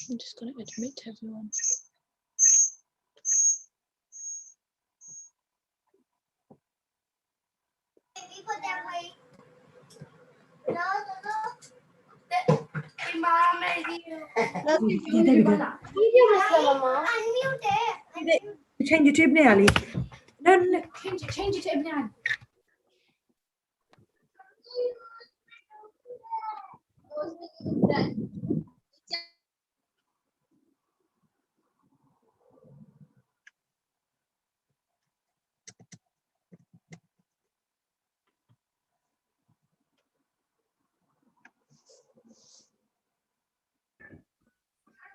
I'm just going to admit everyone. Imam Mahdi. Change it to Ibn Ali. No. Change it to Ibn Ali.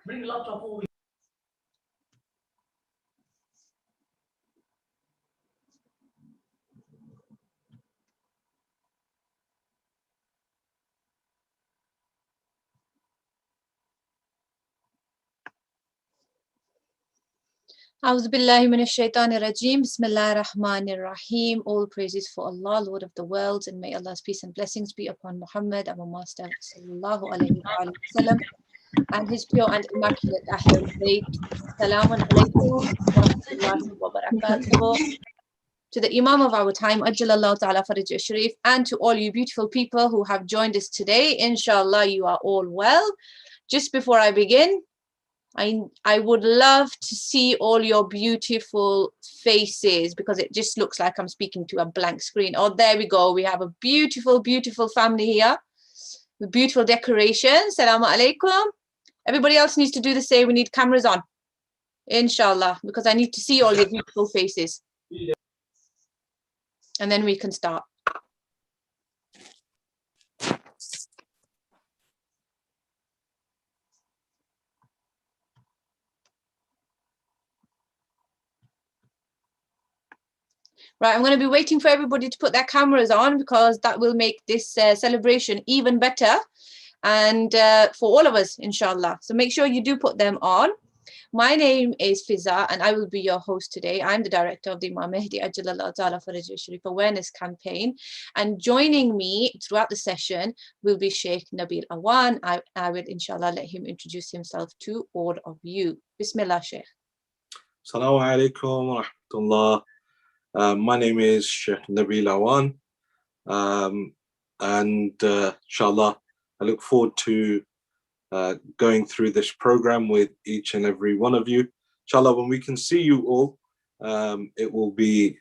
Bring the laptop over. A'udhu billahi minash shaitanir rajeem. Bismillahir rahmanir rahim. All praises for Allah, Lord of the worlds, and may Allah's peace and blessings be upon Muhammad, our Master, sallallahu alayhi wa sallam, and his pure and immaculate Ahlul Bayt. Assalamu alaikum wa rahmatullahi wa barakatuh. To the Imam of our time, Ajjalallahu ta'ala faraj sharif, and to all you beautiful people who have joined us today. Inshallah, you are all well. Just before I begin, I would love to see all your beautiful faces, because it just looks like I'm speaking to a blank screen. Oh, there we go. We have a beautiful, beautiful family here with beautiful decorations. Assalamu alaikum. Everybody else needs to do the same. We need cameras on, inshallah, because I need to see all your beautiful faces. And then we can start. Right, I'm going to be waiting for everybody to put their cameras on, because that will make this celebration even better, and for all of us, inshallah. So make sure you do put them on. My name is Fiza, and I will be your host today. I'm the director of the Imam Mahdi Ajjalallahu Ta'ala Faraj Sharif Awareness Campaign, and joining me throughout the session will be Sheikh Nabil Awan. I will inshallah let him introduce himself to all of you. Bismillah, Sheikh. Assalamu alaikum wa rahmatullah. My name is Sheikh Nabil Awan, and inshallah, I look forward to going through this program with each and every one of you. Inshallah, when we can see you all, it will be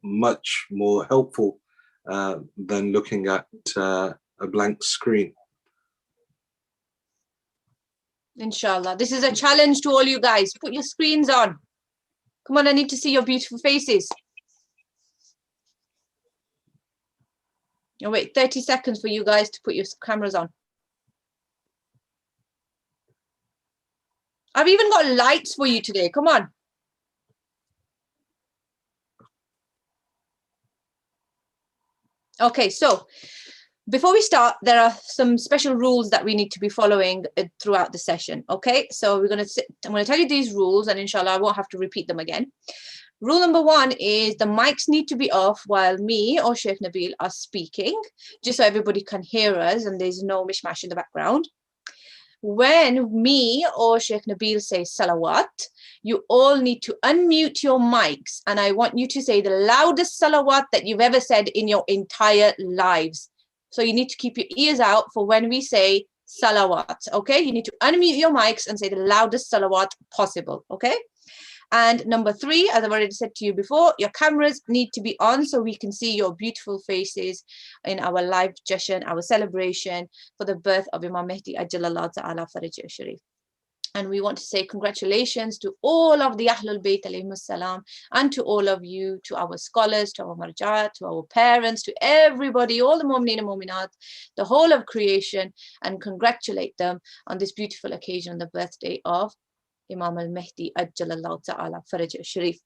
much more helpful than looking at a blank screen. Inshallah. This is a challenge to all you guys. Put your screens on. Come on, I need to see your beautiful faces. Oh, wait, 30 seconds for you guys to put your cameras on. I've even got lights for you today. Come on. Okay, so before we start, there are some special rules that we need to be following throughout the session. Okay, so I'm going to tell you these rules, and inshallah, I won't have to repeat them again. Rule number one is the mics need to be off while me or Sheikh Nabil are speaking, just so everybody can hear us and there's no mishmash in the background. When me or Sheikh Nabil say salawat, you all need to unmute your mics, and I want you to say the loudest salawat that you've ever said in your entire lives. So you need to keep your ears out for when we say salawat, okay? You need to unmute your mics and say the loudest salawat possible, okay? And number three, as I've already said to you before, your cameras need to be on so we can see your beautiful faces in our live session, our celebration for the birth of Imam Mahdi Ajjalallahu Ta'ala Faraj Sharif. And we want to say congratulations to all of the Ahlul Bayt alayhimus salam, and to all of you, to our scholars, to our marjat, to our parents, to everybody, all the mu'mineen and mu'minat, the whole of creation, and congratulate them on this beautiful occasion, the birthday of Imam al-Mahdi Ajjalallahu Ta'ala Faraj Sharif.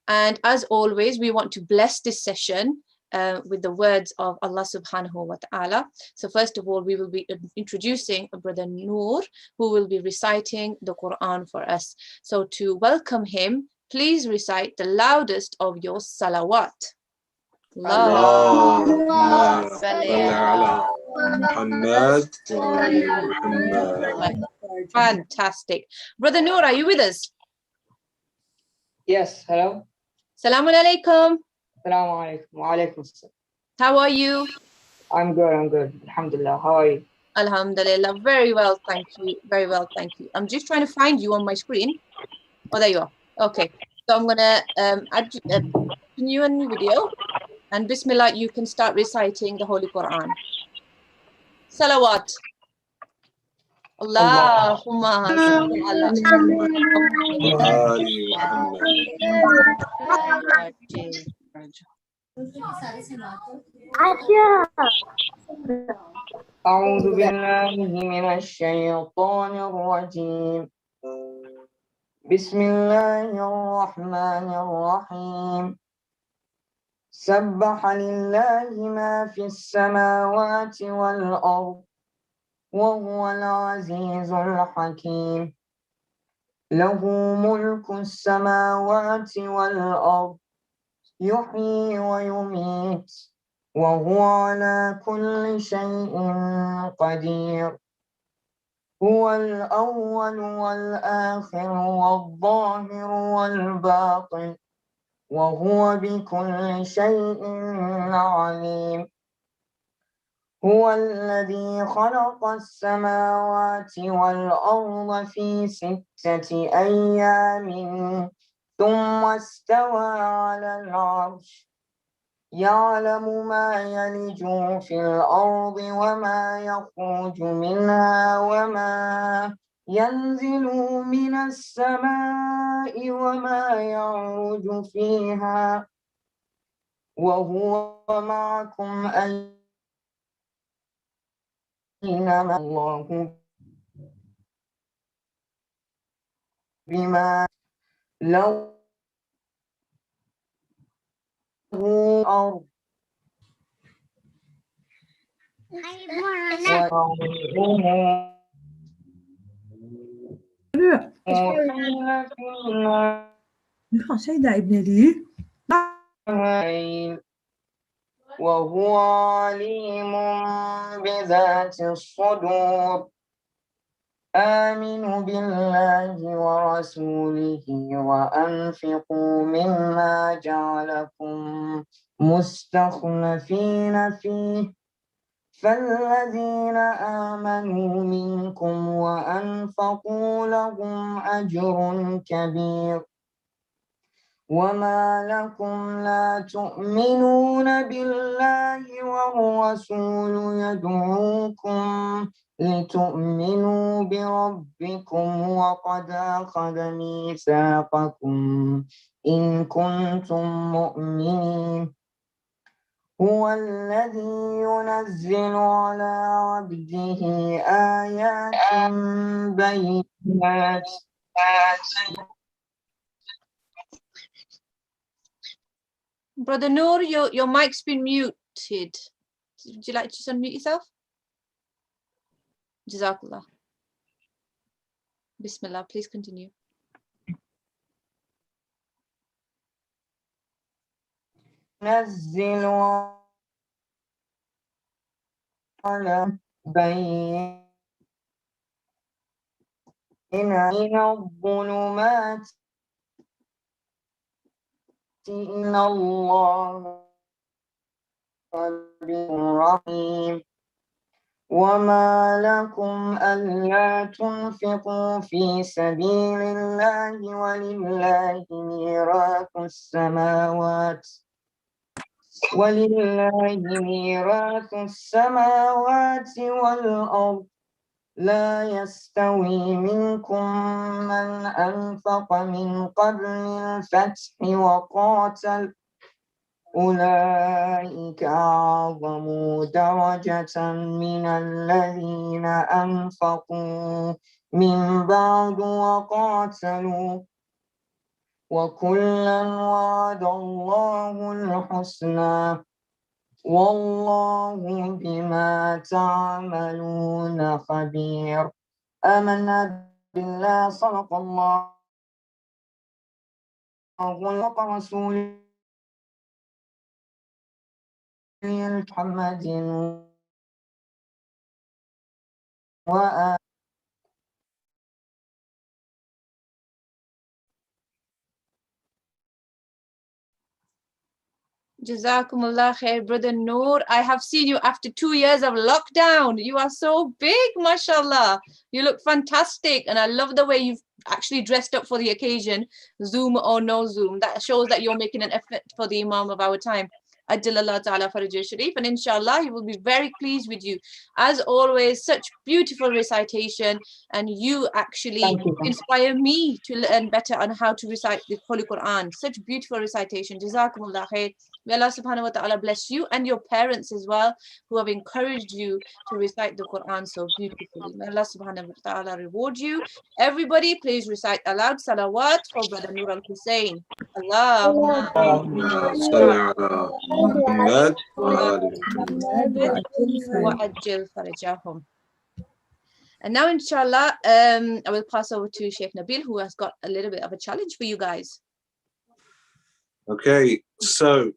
And as always, we want to bless this session with the words of Allah subhanahu wa ta'ala. So first of all, we will be introducing Brother Noor, who will be reciting the Quran for us. So to welcome him, please recite the loudest of your salawat. Allahumma salli ala Muhammad wa ali Muhammad. Fantastic. Brother Noor, are you with us? Yes, hello. Salamun alaikum. Assalamu alaikum. Wa alaikum assalam. How are you? I'm good. Alhamdulillah. How are you? Alhamdulillah. Very well, thank you. Very well, thank you. I'm just trying to find you on my screen. Oh, there you are. Okay. So I'm going to add you a new video. And Bismillah, you can start reciting the Holy Quran. Salawat. Allahumma salli ala Ali أعوذ بالله من الشيطان الرجيم. بسم الله الرحمن الرحيم. سبح لله ما في السماوات والأرض وهو العزيز الحكيم. له ملك السماوات والأرض يحيي ويميت وهو على كل شيء قدير. هو الأول والآخر والظاهر والباطن وهو بكل شيء عليم. هو الذي خلق السماوات والأرض في 6 أيام ثم استوى على العرش يعلم ما يلج في الأرض وما يخرج منها وما ينزل من السماء وما يعرج فيها وهو معكم أينما الله بما له أرض You can't say that, Ibn Ali. وهو عليم بذات الصدور. آمنوا بالله ورسوله وأنفقوا مما جعلكم مستخلفين فيه فالذين آمنوا منكم وأنفقوا لهم أجر كبير. وما لكم لا تؤمنون بالله والرسول يدعوكم لتؤمنوا بربكم وقد أخذ ميثاقكم إن كنتم مؤمنين. هو الذي ينزل على عبده آيات بينات. Brother Noor, your mic's been muted. Would you like to just unmute yourself? Jazakallah. Bismillah, please continue. نزل على بيننا من الظلمات إن الله رحيم. وما لكم ألا تنفقوا في سبيل الله ولله ميراث السماوات والأرض. لا يستوي منكم من أنفق من قبل الفتح وقاتل أولئك أعظم درجة من الذين أنفقوا من بعد وقاتلوا وكلا وعد الله الحسنى والله بما تعملون خبير. آمنا بالله صدق الله ورسوله محمد وآله Jazakumullah khair, brother Noor. I have seen you after 2 years of lockdown. You are so big, mashallah. You look fantastic, and I love the way you've actually dressed up for the occasion, Zoom or no Zoom. That shows that you're making an effort for the Imam of our time. Ajjalallah ta'ala farajah sharif, and inshallah he will be very pleased with you. As always, such beautiful recitation, and you actually Thank you. inspire me to learn better on how to recite the Holy Quran. Such beautiful recitation. Jazakumullah khair. May Allah subhanahu wa ta'ala bless you and your parents as well, who have encouraged you to recite the Quran so beautifully. May Allah subhanahu wa ta'ala reward you. Everybody, please recite aloud salawat for Brother Nur al-Hussein. Allahumma صل على محمد وآل وعجل فرجahum. And now, inshallah, I will pass over to Sheikh Nabil, who has got a little bit of a challenge for you guys. Okay, so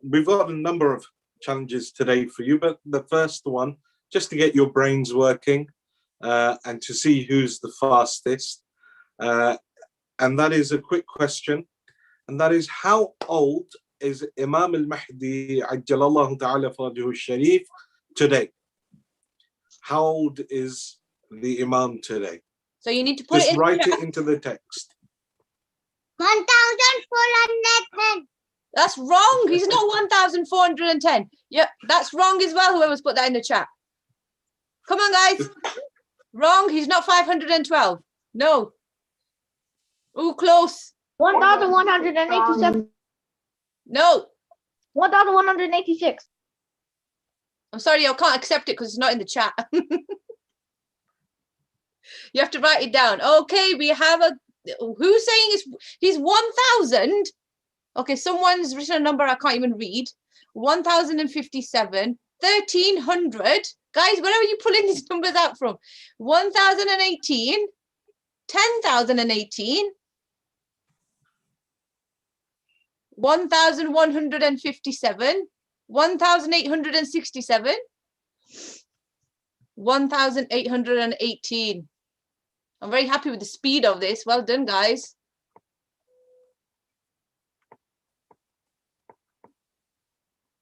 we've got a number of challenges today for you, but the first one, just to get your brains working and to see who's the fastest. And that is a quick question, and that is, how old is Imam al-Mahdi ajjalallahu ta'ala farajahu sharif today? How old is the Imam today? So you need to put Just it in write chat. it into the text. 1,410. That's wrong. He's not 1,410. Yep, that's wrong as well. Whoever's put that in the chat. Come on, guys. Wrong. He's not 512. No. Ooh, close. 1,187. No. 1,186. I'm sorry, I can't accept it because it's not in the chat. You have to write it down. Okay, we have a. Who's saying he's 1,000? Okay, someone's written a number I can't even read. 1,057, 1,300. Guys, where are you pulling these numbers out from? 1,018, 10,018, 1,157, 1,867, 1,818. I'm very happy with the speed of this. Well done, guys.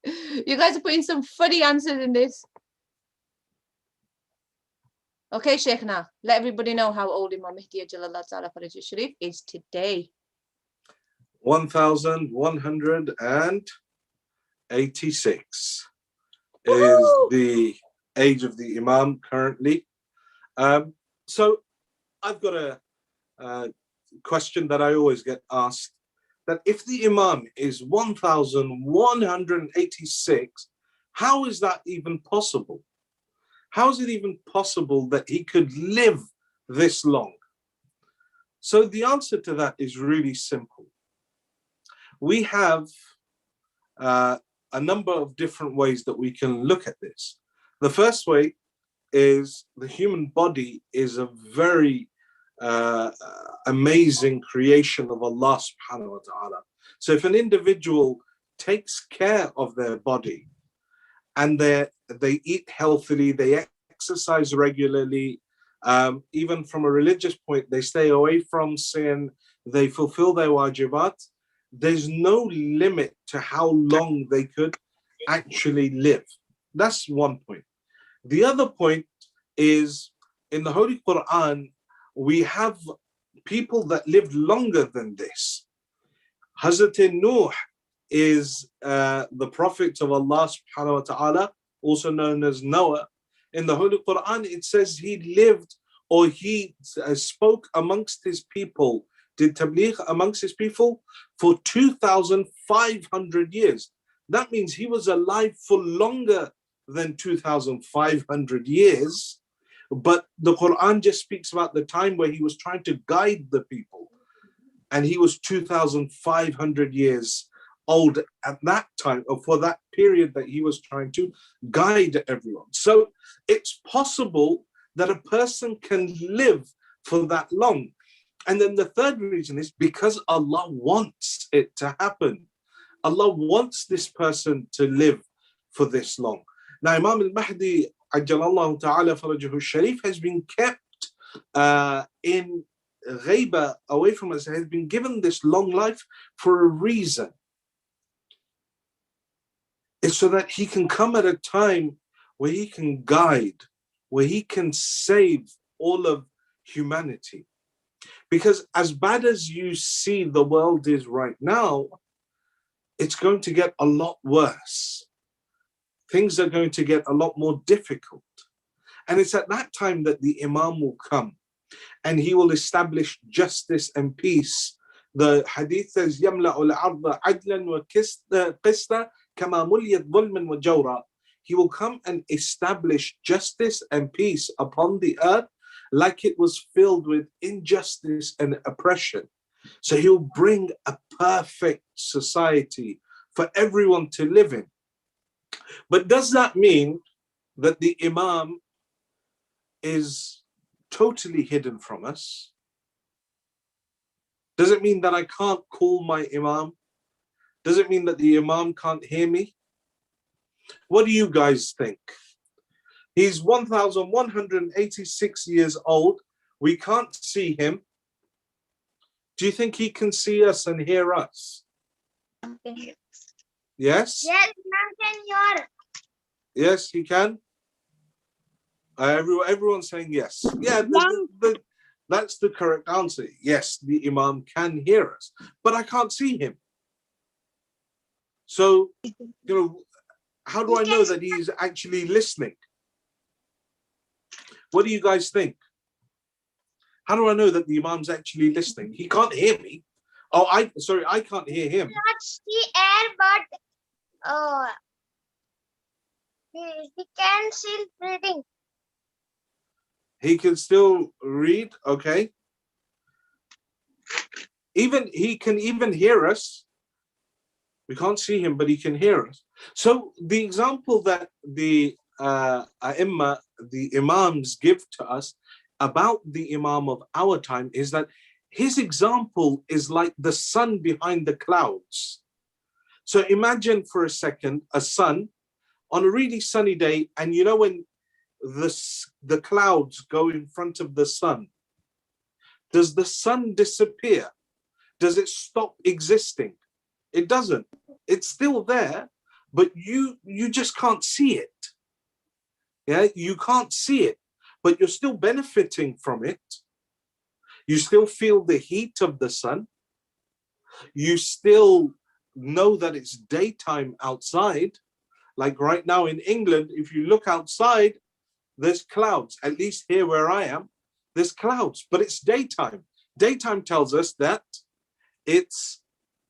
You guys are putting some funny answers in this. Okay, Sheikhna, let everybody know how old Imam Mahdi Ajjalallahu Ta'ala Farajah Sharif is today. 1,186 is the age of the Imam currently. So I've got a question that I always get asked, that if the Imam is 1,186, how is that even possible? How is it even possible that he could live this long? So the answer to that is really simple. We have a number of different ways that we can look at this. The first way is the human body is a very amazing creation of Allah subhanahu wa ta'ala. So if an individual takes care of their body and they eat healthily, they exercise regularly, even from a religious point, they stay away from sin, they fulfill their wajibat, there's no limit to how long they could actually live. That's one point. The other point is, in the Holy Quran, we have people that lived longer than this. Hazrat Nuh is the prophet of Allah subhanahu wa ta'ala, also known as Noah. In the Holy Quran, it says he lived, or he spoke amongst his people, did tabligh amongst his people for 2,500 years. That means he was alive for longer than 2,500 years. But the Quran just speaks about the time where he was trying to guide the people. And he was 2,500 years old at that time, or for that period that he was trying to guide everyone. So it's possible that a person can live for that long. And then the third reason is because Allah wants it to happen. Allah wants this person to live for this long. Now, Imam al-Mahdi Ajjalallahu Ta'ala Farajahu Sharif has been kept in ghaiba, away from us, has been given this long life for a reason. It's so that he can come at a time where he can guide, where he can save all of humanity. Because as bad as you see the world is right now, it's going to get a lot worse. Things are going to get a lot more difficult. And it's at that time that the Imam will come and he will establish justice and peace. The hadith says, يَمْلَأُ الْعَرْضَ عَدْلًا وَقِسْطًا كَمَا مُلِيَتْ ظُلْمًا وَجَوْرًا. He will come and establish justice and peace upon the earth like it was filled with injustice and oppression. So he'll bring a perfect society for everyone to live in. But does that mean that the Imam is totally hidden from us? Does it mean that I can't call my Imam? Does it mean that the Imam can't hear me? What do you guys think? He's 1,186 years old. We can't see him. Do you think he can see us and hear us? Yes? Yes, Imam can hear. Yes, he can? Everyone's saying yes. Yeah, that's the correct answer. Yes, the Imam can hear us, but I can't see him. So, how do I know that he's actually listening? What do you guys think? How do I know that the Imam's actually listening? He can't hear me. Oh, I can't hear him. Not see air, but he can still reading. He can still read, okay. He can even hear us. We can't see him, but he can hear us. So the example that the A'imma, the Imams give to us about the Imam of our time is that his example is like the sun behind the clouds. So imagine for a second a sun on a really sunny day, and when the clouds go in front of the sun, does the sun disappear? Does it stop existing? It doesn't. It's still there, but you just can't see it. Yeah, you can't see it, but you're still benefiting from it. You still feel the heat of the sun. You still know that it's daytime outside. Like right now in England, if you look outside, there's clouds. At least here where I am, there's clouds, but it's daytime. Daytime tells us that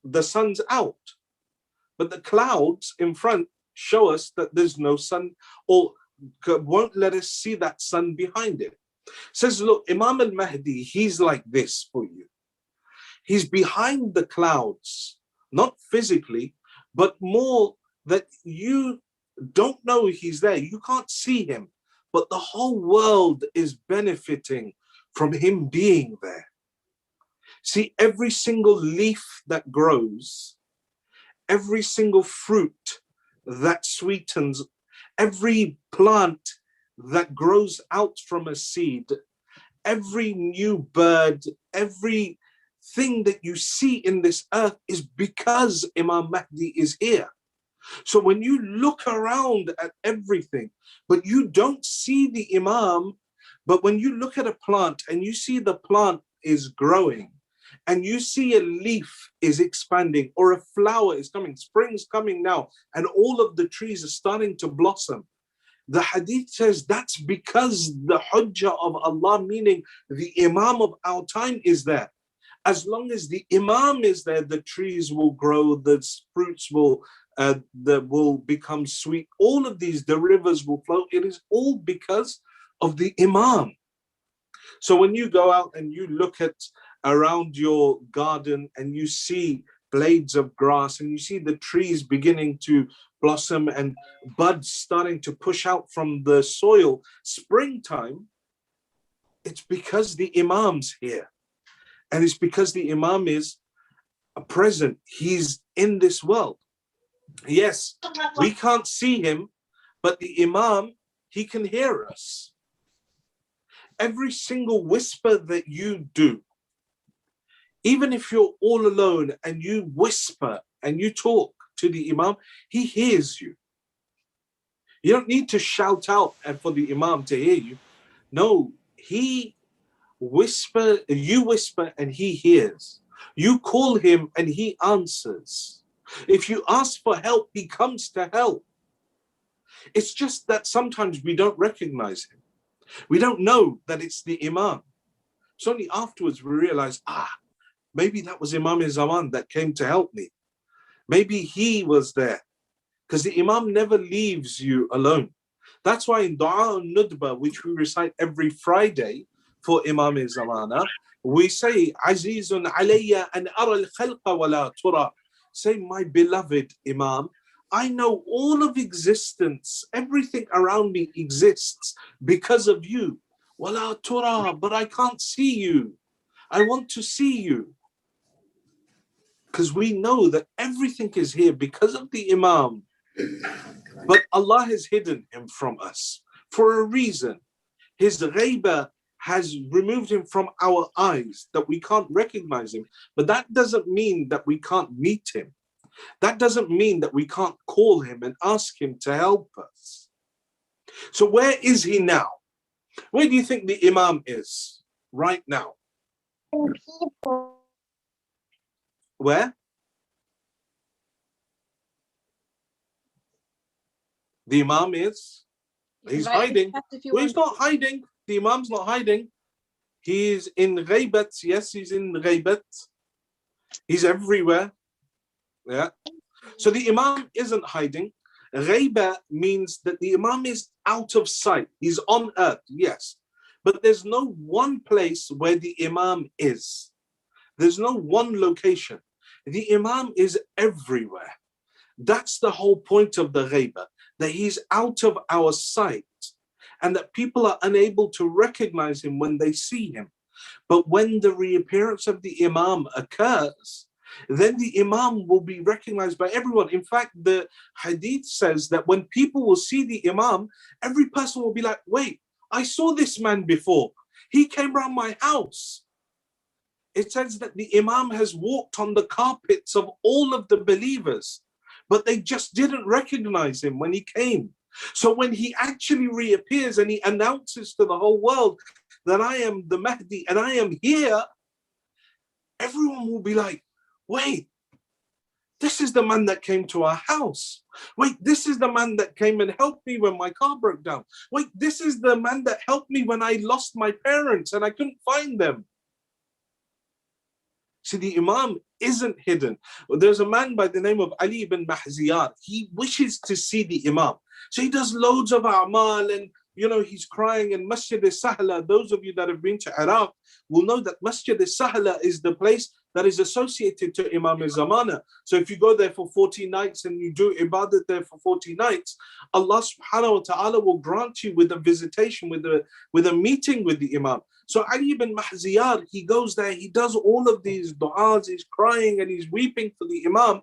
the sun's out, but the clouds in front show us that there's no sun, or won't let us see that sun behind it. Says, look, Imam al-Mahdi, he's like this for you. He's behind the clouds, not physically, but more that you don't know he's there. You can't see him, but the whole world is benefiting from him being there. See, every single leaf that grows, every single fruit that sweetens, every plant that grows out from a seed, every new bird, everything that you see in this earth is because Imam Mahdi is here. So when you look around at everything, but you don't see the Imam, but when you look at a plant and you see the plant is growing, and you see a leaf is expanding or a flower is coming, spring's coming now, and all of the trees are starting to blossom, the hadith says that's because the hujjah of Allah, meaning the Imam of our time, is there. As long as the Imam is there, the trees will grow, the fruits will become sweet. All of these, the rivers will flow. It is all because of the Imam. So when you go out and you look at around your garden and you see blades of grass and you see the trees beginning to blossom and buds starting to push out from the soil, springtime, it's because the Imam's here. And it's because the Imam is present. He's in this world. Yes, we can't see him, but the Imam, he can hear us. Every single whisper that you do, even if you're all alone and you whisper and you talk to the Imam, he hears you. You don't need to shout out for the Imam to hear you. No, you whisper and he hears. You call him and he answers. If you ask for help, he comes to help. It's just that sometimes we don't recognize him. We don't know that it's the Imam. It's only afterwards we realize, maybe that was Imam Zaman that came to help me. Maybe he was there. Because the Imam never leaves you alone. That's why in Dua al-Nudba, which we recite every Friday for Imam Zamana, we say, Azizun alayya an ara al-khalqa wa la tura. Say, my beloved Imam, I know all of existence, everything around me exists because of you. Wa la tura, but I can't see you. I want to see you. Because we know that everything is here because of the Imam. But Allah has hidden him from us for a reason. His ghaibah has removed him from our eyes, that we can't recognize him. But that doesn't mean that we can't meet him. That doesn't mean that we can't call him and ask him to help us. So where is he now? Where do you think the Imam is right now? Where? The Imam is? He's hiding. Well, he's not hiding. The Imam's not hiding. He's in ghaibat. Yes, he's in ghaibat. He's everywhere. Yeah. So the Imam isn't hiding. Ghaiba means that the Imam is out of sight. He's on earth, yes. But there's no one place where the Imam is. There's no one location. The Imam is everywhere. That's the whole point of the ghaiba, that he's out of our sight and that people are unable to recognize him when they see him. But when the reappearance of the Imam occurs, then the Imam will be recognized by everyone. In fact, the hadith says that when people will see the Imam, every person will be like, wait, I saw this man before. He came around my house. It says that the Imam has walked on the carpets of all of the believers, but they just didn't recognize him when he came. So when he actually reappears and he announces to the whole world that I am the Mahdi and I am here, everyone will be like, wait, this is the man that came to our house. Wait, this is the man that came and helped me when my car broke down. Wait, this is the man that helped me when I lost my parents and I couldn't find them. See, the Imam isn't hidden. There's a man by the name of Ali ibn Mahziyar. He wishes to see the Imam. So he does loads of a'mal and, he's crying in Masjid al-Sahla. Those of you that have been to Iraq will know that Masjid al-Sahla is the place that is associated to Imam Zamana. So if you go there for 40 nights and you do ibadat there for 40 nights, Allah subhanahu wa ta'ala will grant you with a visitation, with a meeting with the Imam. So Ali ibn Mahziyar, he goes there, he does all of these du'as, he's crying and he's weeping for the Imam.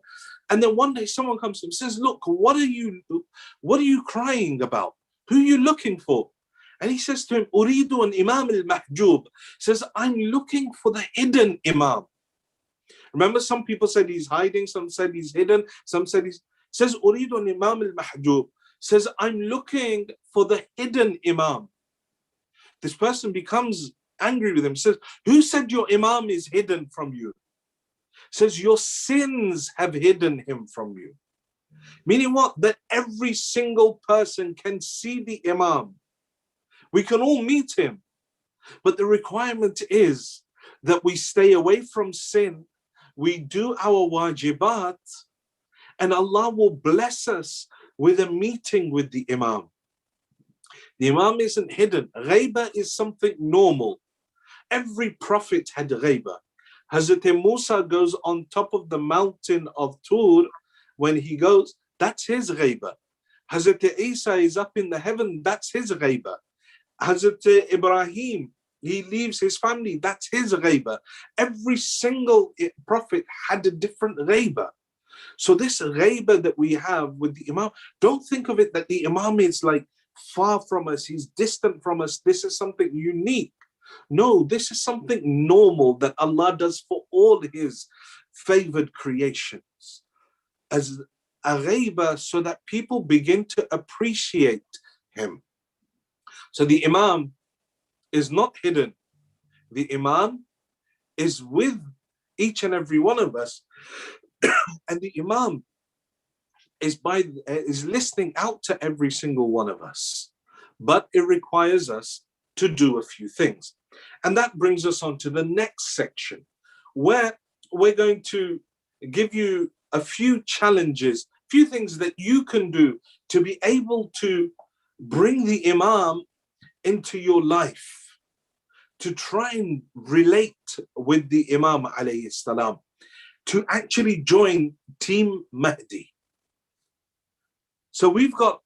And then one day someone comes to him and says, look, what are you crying about? Who are you looking for? And he says to him, Uridu an Imam al-Mahjub. Says, I'm looking for the hidden Imam. Remember, some people said he's hiding, some said he's hidden, some said says, Uridu an Imam al-Mahjub. Says, I'm looking for the hidden Imam. This person becomes angry with him, says, who said your Imam is hidden from you? Says, your sins have hidden him from you. Meaning what? That every single person can see the Imam. We can all meet him. But the requirement is that we stay away from sin, we do our wajibat, and Allah will bless us with a meeting with the Imam. The Imam isn't hidden. Ghaiba is something normal. Every prophet had ghaiba. Hazrat Musa goes on top of the mountain of Tur. When he goes, that's his ghaiba. Hazrat Isa is up in the heaven, that's his ghaiba. Hazrat Ibrahim, he leaves his family, that's his ghaiba. Every single prophet had a different ghaiba. So this ghaiba that we have with the Imam, don't think of it that the Imam is like far from us, he's distant from us, this is something unique. No, this is something normal that Allah does for all his favored creations. As a ghaiba so that people begin to appreciate him. So the Imam is not hidden. The Imam is with each and every one of us. And the Imam is listening out to every single one of us. But it requires us to do a few things. And that brings us on to the next section, where we're going to give you a few challenges, few things that you can do to be able to bring the Imam into your life, to try and relate with the Imam alayhi salam, to actually join Team Mahdi. So we've got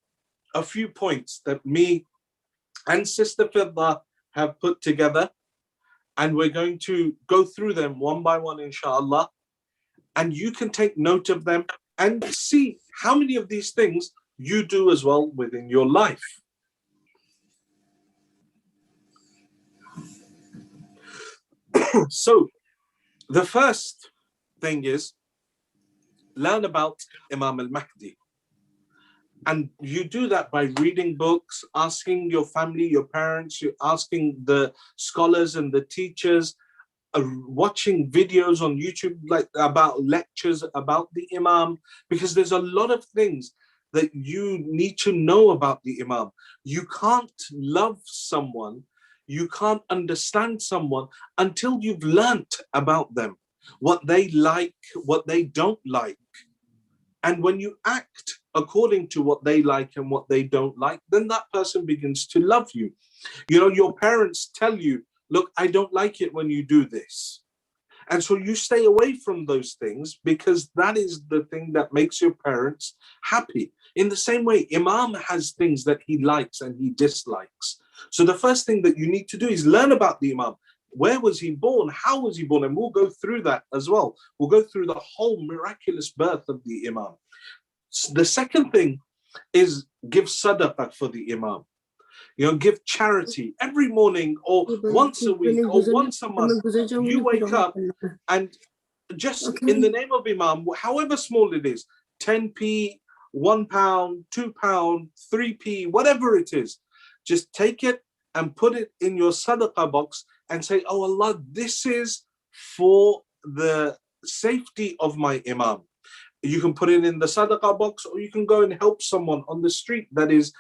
a few points that me and Sister Fidda have put together, and we're going to go through them one by one, inshallah, and you can take note of them and see how many of these things you do as well within your life. So the first thing is learn about Imam al-Mahdi. And you do that by reading books, asking your family, your parents, you're asking the scholars and the teachers, watching videos on YouTube like about lectures about the Imam, because there's a lot of things that you need to know about the Imam. You can't love someone, you can't understand someone until you've learnt about them, what they like, what they don't like. And when you act according to what they like and what they don't like, then that person begins to love you. You know, your parents tell you, look, I don't like it when you do this. And so you stay away from those things because that is the thing that makes your parents happy. In the same way, Imam has things that he likes and he dislikes. So the first thing that you need to do is learn about the Imam. Where was he born? How was he born? And we'll go through that as well. We'll go through the whole miraculous birth of the Imam. The second thing is give sadaqah for the Imam. You know, give charity every morning or once a week or once a month. You wake up and just in the name of Imam, however small it is, 10p, £1, £2, 3p, whatever it is, just take it and put it in your sadaqah box and say, oh Allah, this is for the safety of my Imam. You can put it in the sadaqah box, or you can go and help someone on the street that is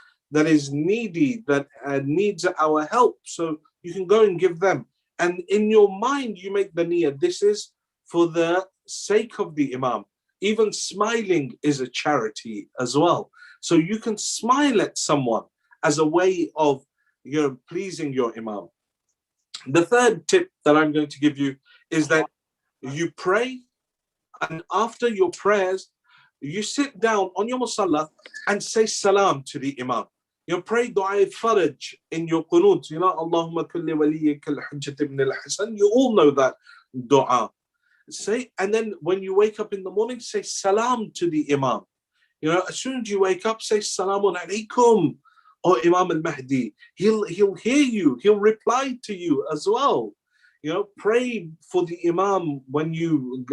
needy, that needs our help. So you can go and give them. And in your mind, you make the niyyah, this is for the sake of the Imam. Even smiling is a charity as well. So you can smile at someone as a way of pleasing your Imam. The third tip that I'm going to give you is that you pray, and after your prayers, you sit down on your musalla and say salam to the Imam. You pray dua faraj in your qunut. You know, Allahumma kulli waliyyika al-Hujjat ibn al-Hasan. You all know that dua. Say, and then when you wake up in the morning, say salam to the Imam. You know, as soon as you wake up, say salamun alaykum, or Imam al-Mahdi. He'll hear you. He'll reply to you as well. You know, pray for the Imam when you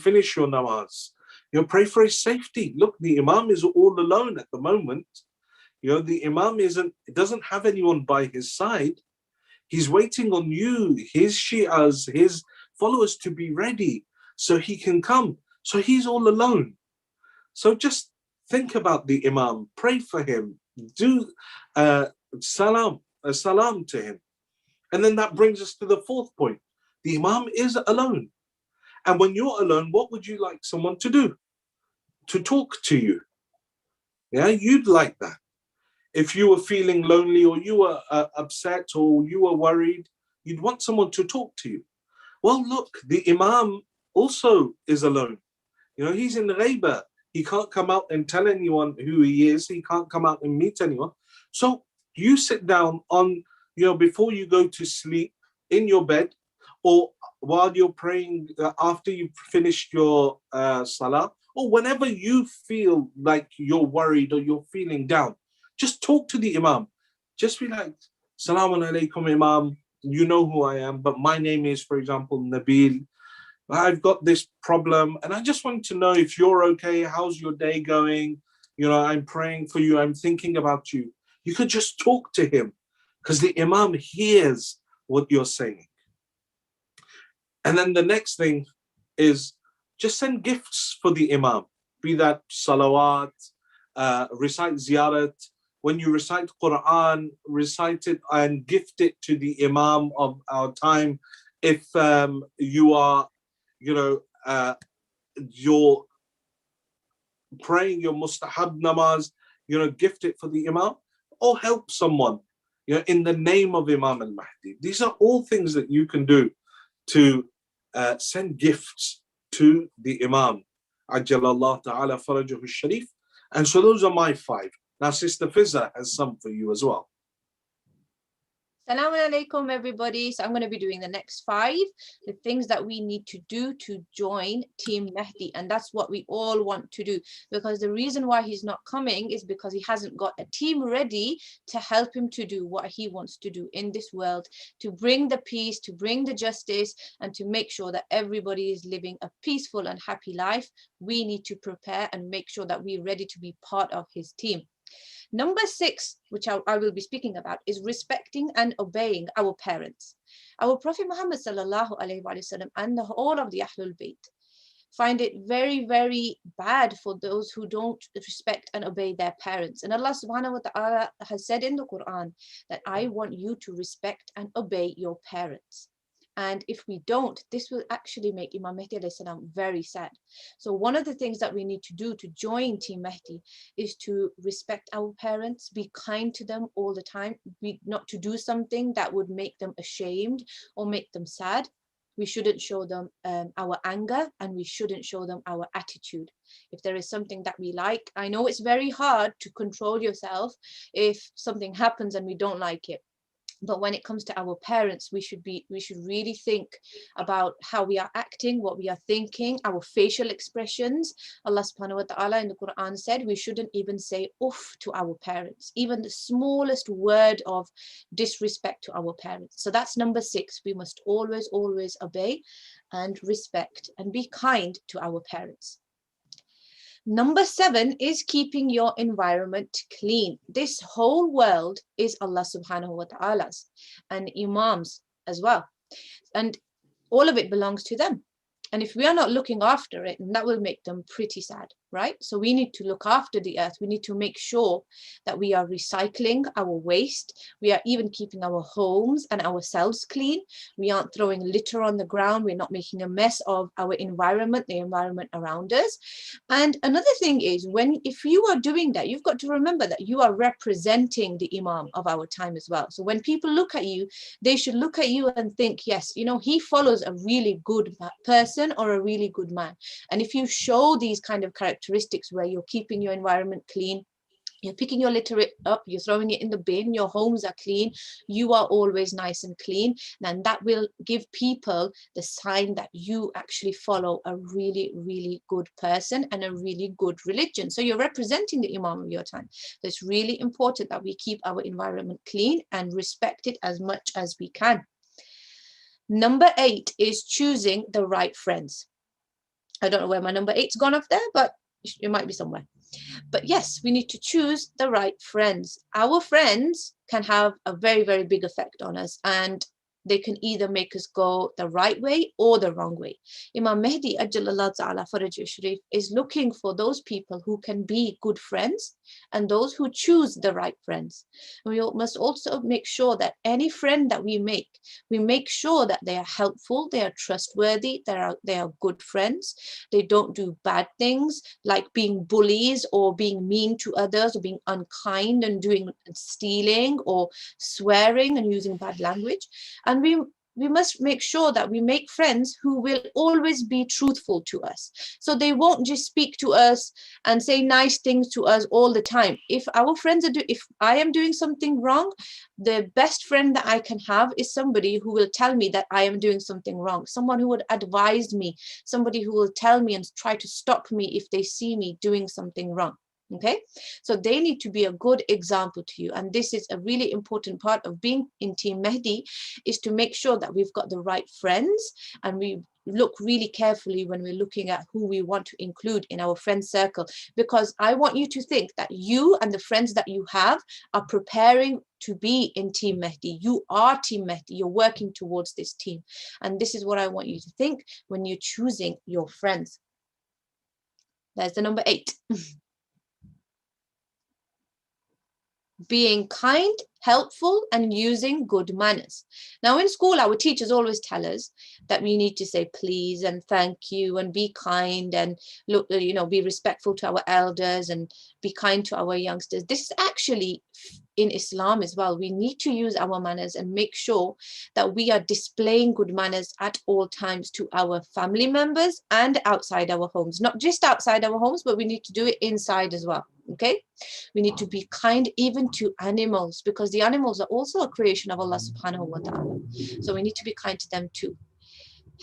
finish your namaz. You know, pray for his safety. Look, the Imam is all alone at the moment. You know, the Imam doesn't have anyone by his side. He's waiting on you, his Shi'as, his followers to be ready so he can come. So he's all alone. So just think about the Imam, pray for him, do salam to him. And then that brings us to the fourth point. The Imam is alone. And when you're alone, what would you like someone to do? To talk to you. Yeah, you'd like that. If you were feeling lonely, or you were upset, or you were worried, you'd want someone to talk to you. Well, look, the Imam also is alone. You know, he's in ghaiba. He can't come out and tell anyone who he is. He can't come out and meet anyone. So you sit down on, before you go to sleep in your bed, or while you're praying after you've finished your salah, or whenever you feel like you're worried or you're feeling down, just talk to the Imam. Just be like, Salamun alaykum, Imam. You know who I am, but my name is, for example, Nabil. I've got this problem and I just want to know if you're okay. How's your day going? You know, I'm praying for you. I'm thinking about you. You could just talk to him because the Imam hears what you're saying. And then the next thing is just send gifts for the Imam, be that salawat, recite ziyarat. When you recite Quran, recite it and gift it to the Imam of our time. If you are, you know, you're praying your mustahab namaz, you know, gift it for the Imam or help someone, you know, in the name of Imam al-Mahdi. These are all things that you can do to send gifts to the Imam. Ajjalallah ta'ala farajahu sharif. And so those are my 5. Now Sister Fizza has some for you as well. Assalamu alaikum, everybody. So I'm going to be doing the next 5, the things that we need to do to join Team Mahdi. And that's what we all want to do, because the reason why he's not coming is because he hasn't got a team ready to help him to do what he wants to do in this world, to bring the peace, to bring the justice, and to make sure that everybody is living a peaceful and happy life. We need to prepare and make sure that we're ready to be part of his team. Number 6, which I will be speaking about, is respecting and obeying our parents. Our Prophet Muhammad sallallahu alaihi wasallam and all of the Ahlul Bayt find it very, very bad for those who don't respect and obey their parents. And Allah subhanahu wa ta'ala has said in the Quran that I want you to respect and obey your parents. And if we don't, this will actually make Imam Mahdi alayhi salam very sad. So one of the things that we need to do to join Team Mahdi is to respect our parents, be kind to them all the time, not to do something that would make them ashamed or make them sad. We shouldn't show them our anger, and we shouldn't show them our attitude. If there is something that we like, I know it's very hard to control yourself if something happens and we don't like it. But when it comes to our parents, we should really think about how we are acting, what we are thinking, our facial expressions. Allah subhanahu wa ta'ala in the Quran said we shouldn't even say uff to our parents, even the smallest word of disrespect to our parents. So that's number 6. We must always, always obey and respect and be kind to our parents. Number 7 is keeping your environment clean. This whole world is Allah subhanahu wa ta'ala's and Imam's as well. And all of it belongs to them. And if we are not looking after it, that will make them pretty sad, right? So we need to look after the earth. We need to make sure that we are recycling our waste. We are even keeping our homes and ourselves clean. We aren't throwing litter on the ground. We're not making a mess of our environment, the environment around us. And another thing is, if you are doing that, you've got to remember that you are representing the Imam of our time as well. So when people look at you, they should look at you and think, yes, you know, he follows a really good person or a really good man. And if you show these kind of characteristics where you're keeping your environment clean, you're picking your litter up, you're throwing it in the bin, your homes are clean, you are always nice and clean, then that will give people the sign that you actually follow a really, really good person and a really good religion. So you're representing the Imam of your time. So it's really important that we keep our environment clean and respect it as much as we can. Number 8 is choosing the right friends. I don't know where my number 8's gone off there, but it might be somewhere. But yes, we need to choose the right friends. Our friends can have a very, very big effect on us, and they can either make us go the right way or the wrong way. Imam Mahdi ajjalallahu ta'ala farajahu sharif is looking for those people who can be good friends and those who choose the right friends. We must also make sure that any friend that we make sure that they are helpful, they are trustworthy, they are good friends, they don't do bad things like being bullies or being mean to others or being unkind and stealing or swearing and using bad language. And we must make sure that we make friends who will always be truthful to us. So they won't just speak to us and say nice things to us all the time. If our friends if I am doing something wrong, the best friend that I can have is somebody who will tell me that I am doing something wrong, someone who would advise me, somebody who will tell me and try to stop me if they see me doing something wrong. Okay, so they need to be a good example to you. And this is a really important part of being in Team Mahdi, is to make sure that we've got the right friends and we look really carefully when we're looking at who we want to include in our friend circle, because I want you to think that you and the friends that you have are preparing to be in Team Mahdi. You are Team Mahdi. You're working towards this team. And this is what I want you to think when you're choosing your friends. There's the number 8. Being kind, helpful, and using good manners. Now in school, our teachers always tell us that we need to say please and thank you and be kind and look, be respectful to our elders and be kind to our youngsters. This is actually in Islam as well. We need to use our manners and make sure that we are displaying good manners at all times to our family members and outside our homes. Not just outside our homes, but we need to do it inside as well. Okay, we need to be kind even to animals, because the animals are also a creation of Allah subhanahu wa ta'ala. So we need to be kind to them too.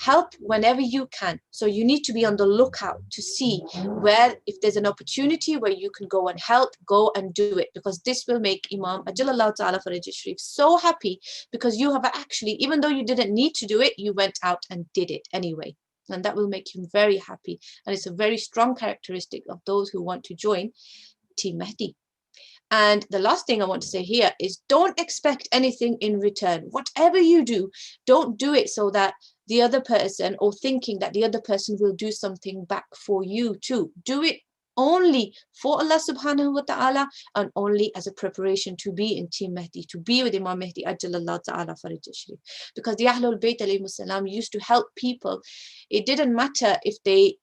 Help whenever you can. So you need to be on the lookout to see where, if there's an opportunity where you can go and help, go and do it, because this will make Imam Ajalallahu Ta'ala Faraj Sharif so happy, because you have actually, even though you didn't need to do it, you went out and did it anyway. And that will make him very happy. And it's a very strong characteristic of those who want to join Team Mahdi. And the last thing I want to say here is don't expect anything in return. Whatever you do, don't do it so that the other person, or thinking that the other person will do something back for you too. Do it only for Allah subhanahu wa ta'ala, and only as a preparation to be in Team Mahdi, to be with Imam Mahdi Ajalallahu Ta'ala Faraj Sharif. Because the Ahlul Bayt alayhi salam used to help people. It didn't matter if they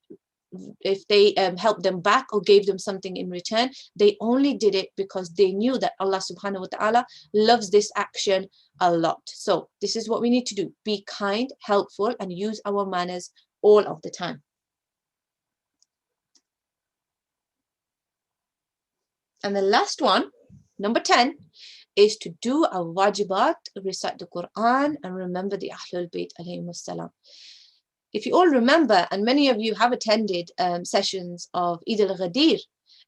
helped them back or gave them something in return. They only did it because they knew that Allah subhanahu wa ta'ala loves this action a lot. So this is what we need to do: be kind, helpful, and use our manners all of the time. And the last one, number 10, is to do our wajibat, recite the Quran, and remember the Ahlul Bayt alayhim salam. If you all remember, and many of you have attended sessions of Eid al-Ghadir,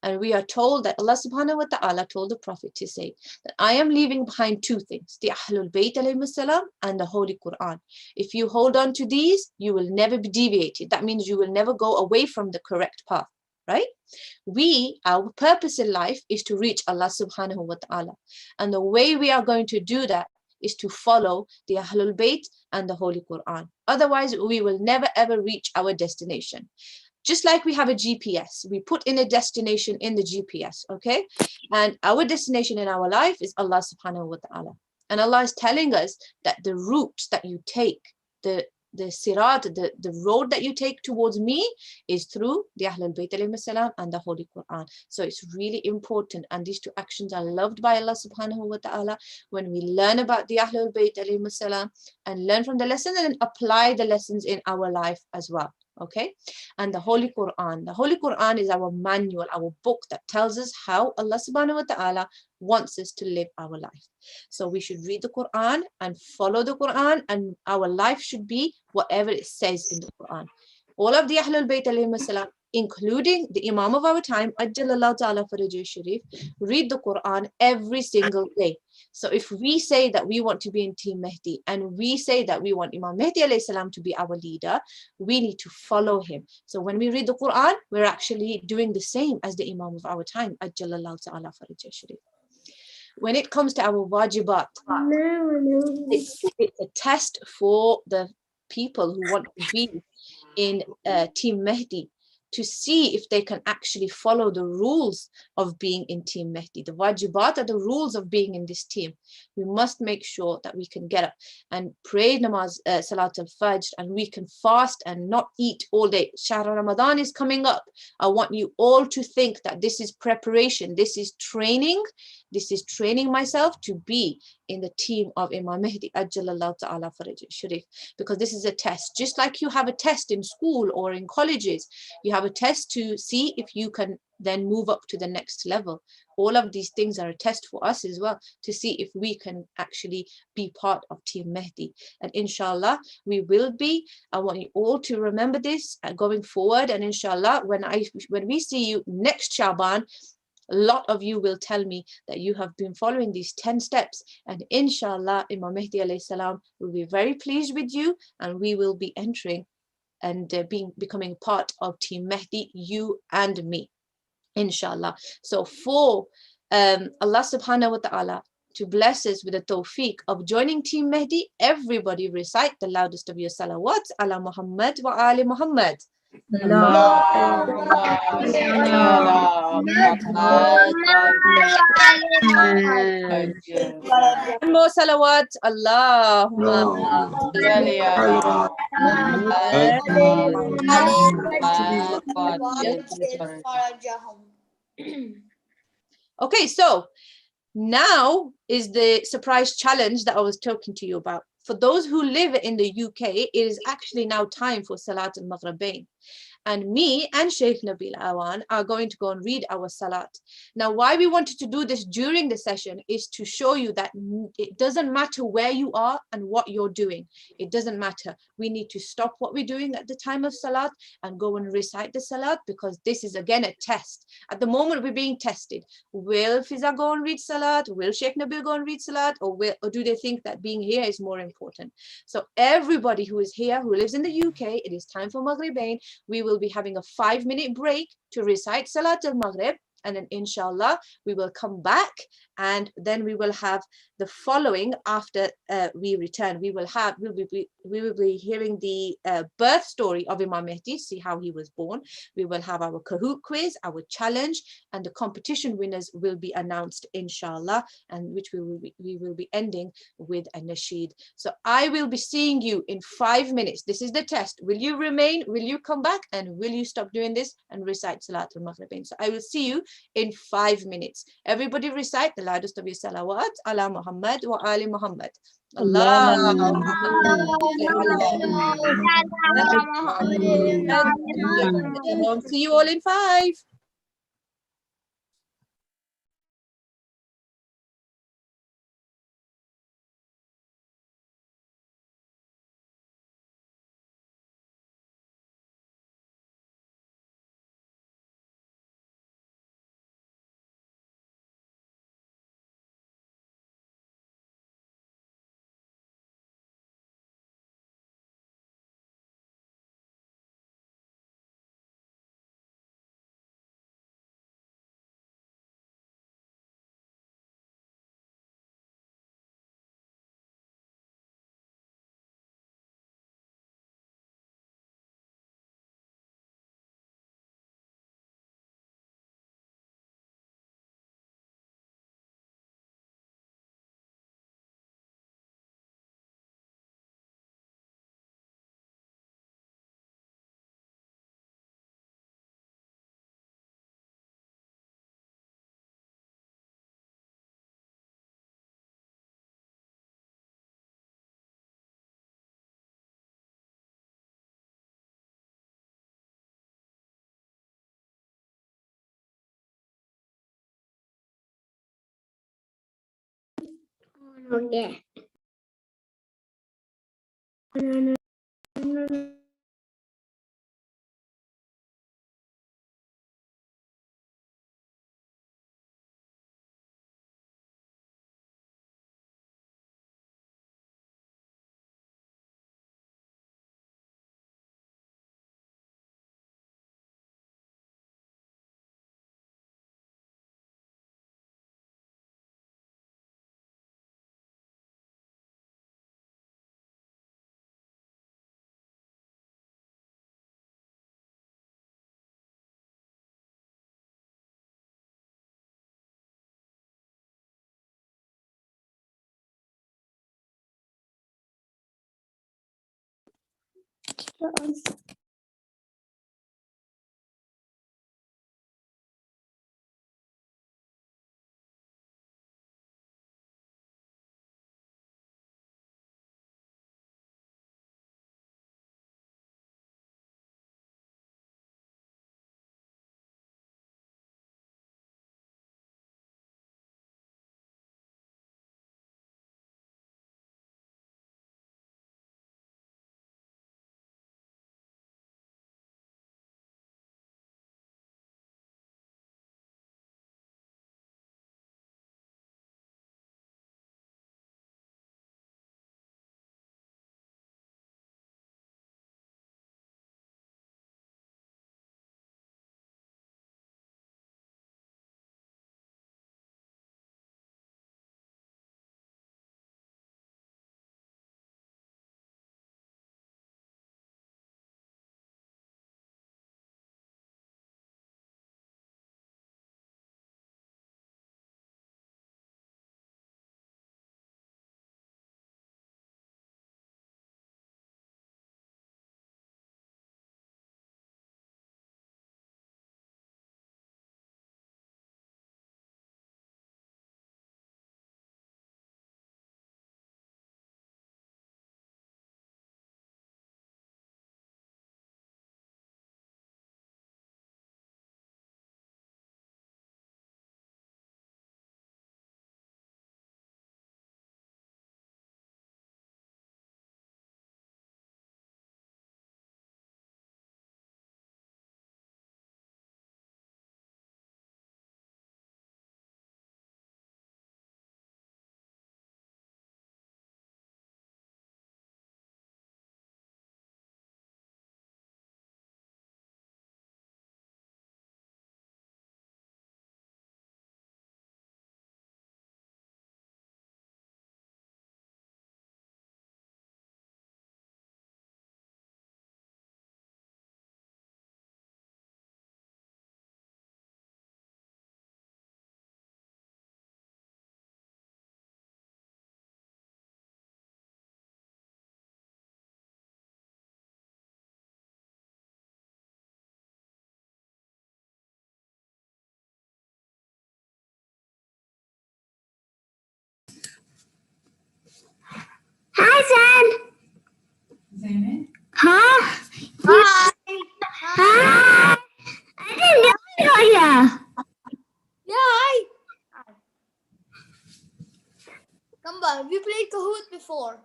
and we are told that Allah subhanahu wa ta'ala told the Prophet to say that I am leaving behind 2 things, the Ahlul Bayt alayhim salam and the Holy Quran. If you hold on to these, you will never be deviated. That means you will never go away from the correct path, right? Our purpose in life is to reach Allah subhanahu wa ta'ala. And the way we are going to do that is to follow the Ahlul Bayt and the Holy Quran. Otherwise, we will never ever reach our destination. Just like we have a GPS, we put in a destination in the GPS, okay? And our destination in our life is Allah subhanahu wa ta'ala. And Allah is telling us that the route that you take, the sirat, the road that you take towards me is through the Ahlul Bayt alayhim salam and the Holy Quran. So it's really important, and these 2 actions are loved by Allah subhanahu wa ta'ala. When we learn about the Ahlul Bayt alayhim salam and learn from the lessons and apply the lessons in our life as well. Okay, and the Holy Quran is our manual, our book that tells us how Allah subhanahu wa ta'ala wants us to live our life. So we should read the Quran and follow the Quran, and our life should be whatever it says in the Quran. All of the Ahlul Bayt alayhim salam, including the Imam of our time, Ajalallahu Ta'ala Faraj Sharif, read the Quran every single day. So if we say that we want to be in Team Mahdi, and we say that we want Imam Mahdi alayhi salam to be our leader, we need to follow him. So when we read the Quran, we're actually doing the same as the Imam of our time, Ajalallahu Ta'ala Faraj Sharif. When it comes to our wajibat, it's a test for the people who want to be in Team Mahdi, to see if they can actually follow the rules of being in Team Mahdi. The wajibat are the rules of being in this team. We must make sure that we can get up and pray namaz, Salat al-Fajr, and we can fast and not eat all day. Shahr Ramadan is coming up. I want you all to think that this is preparation, this is training myself to be in the team of Imam Mahdi Ajalallahu Ta'ala Faraj Sharif, because this is a test. Just like you have a test in school or in colleges, you have a test to see if you can then move up to the next level. All of these things are a test for us as well, to see if we can actually be part of Team Mahdi. And inshallah, we will be. I want you all to remember this going forward. And inshallah, when we see you next Shaban, a lot of you will tell me that you have been following these 10 steps, and inshallah Imam Mahdi alayhi salam will be very pleased with you, and we will be entering and becoming part of Team Mahdi, you and me, inshallah. So for Allah subhanahu wa ta'ala to bless us with the tawfiq of joining Team Mahdi, everybody recite the loudest of your salawat ala Muhammad wa ali Muhammad. One more salawat. Allahumma Okay, so now is the surprise challenge that I was talking to you about. For those who live in the UK, it is actually now time for Salat al-Maghribain. And me and Sheikh Nabil Awan are going to go and read our Salat. Now, why we wanted to do this during the session is to show you that it doesn't matter where you are and what you're doing. It doesn't matter. We need to stop what we're doing at the time of Salat and go and recite the Salat, because this is again a test. At the moment, we're being tested. Will Fiza go and read Salat? Will Sheikh Nabil go and read Salat? Or do they think that being here is more important? So everybody who is here, who lives in the UK, it is time for Maghribain. We will be having a 5-minute break to recite Salat al-Maghrib, and then inshallah we will come back, and then we will have the following after we return. We will be hearing the birth story of Imam Mahdi, see how he was born. We will have our Kahoot quiz, our challenge, and the competition winners will be announced inshallah, and which we will be ending with a nasheed. So I will be seeing you in 5 minutes. This is the test. Will you remain? Will you come back? And will you stop doing this and recite Salat al-Maghribain? So I will see you in 5 minutes. Everybody recite the loudest of your salawat ala Muhammad wa ali Muhammad. Allah. See you all in 5. Hi, Sam. Zainab? Huh? Hi. Hi. I didn't know you. Yeah, hi. Come on, we played Kahoot before.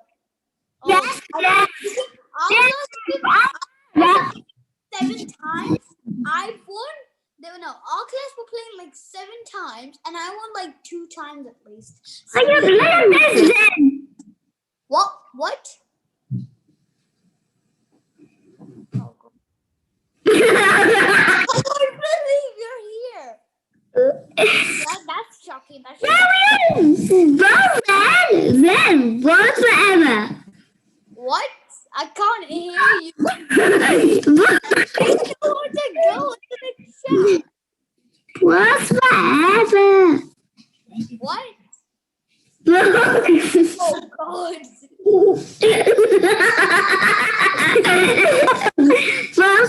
Yes, yes. I was 7 times. I won. Our class were playing like 7 times, and I won like 2 times at least. Are you little miss then? What? What? Oh, God. I can't believe you're here. That's shocking. That's shocking. Then, both forever. What? I can't hear you. I don't want to go into the chat. Both forever. What? Both Oh, God.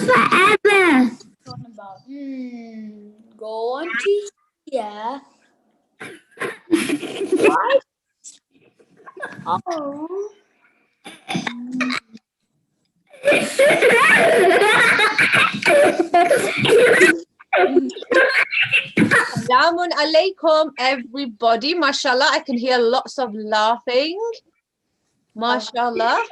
forever. Talking about. Go on to here. What? Oh. Assalamun alaikum, everybody. Mashallah, I can hear lots of laughing. Mashallah.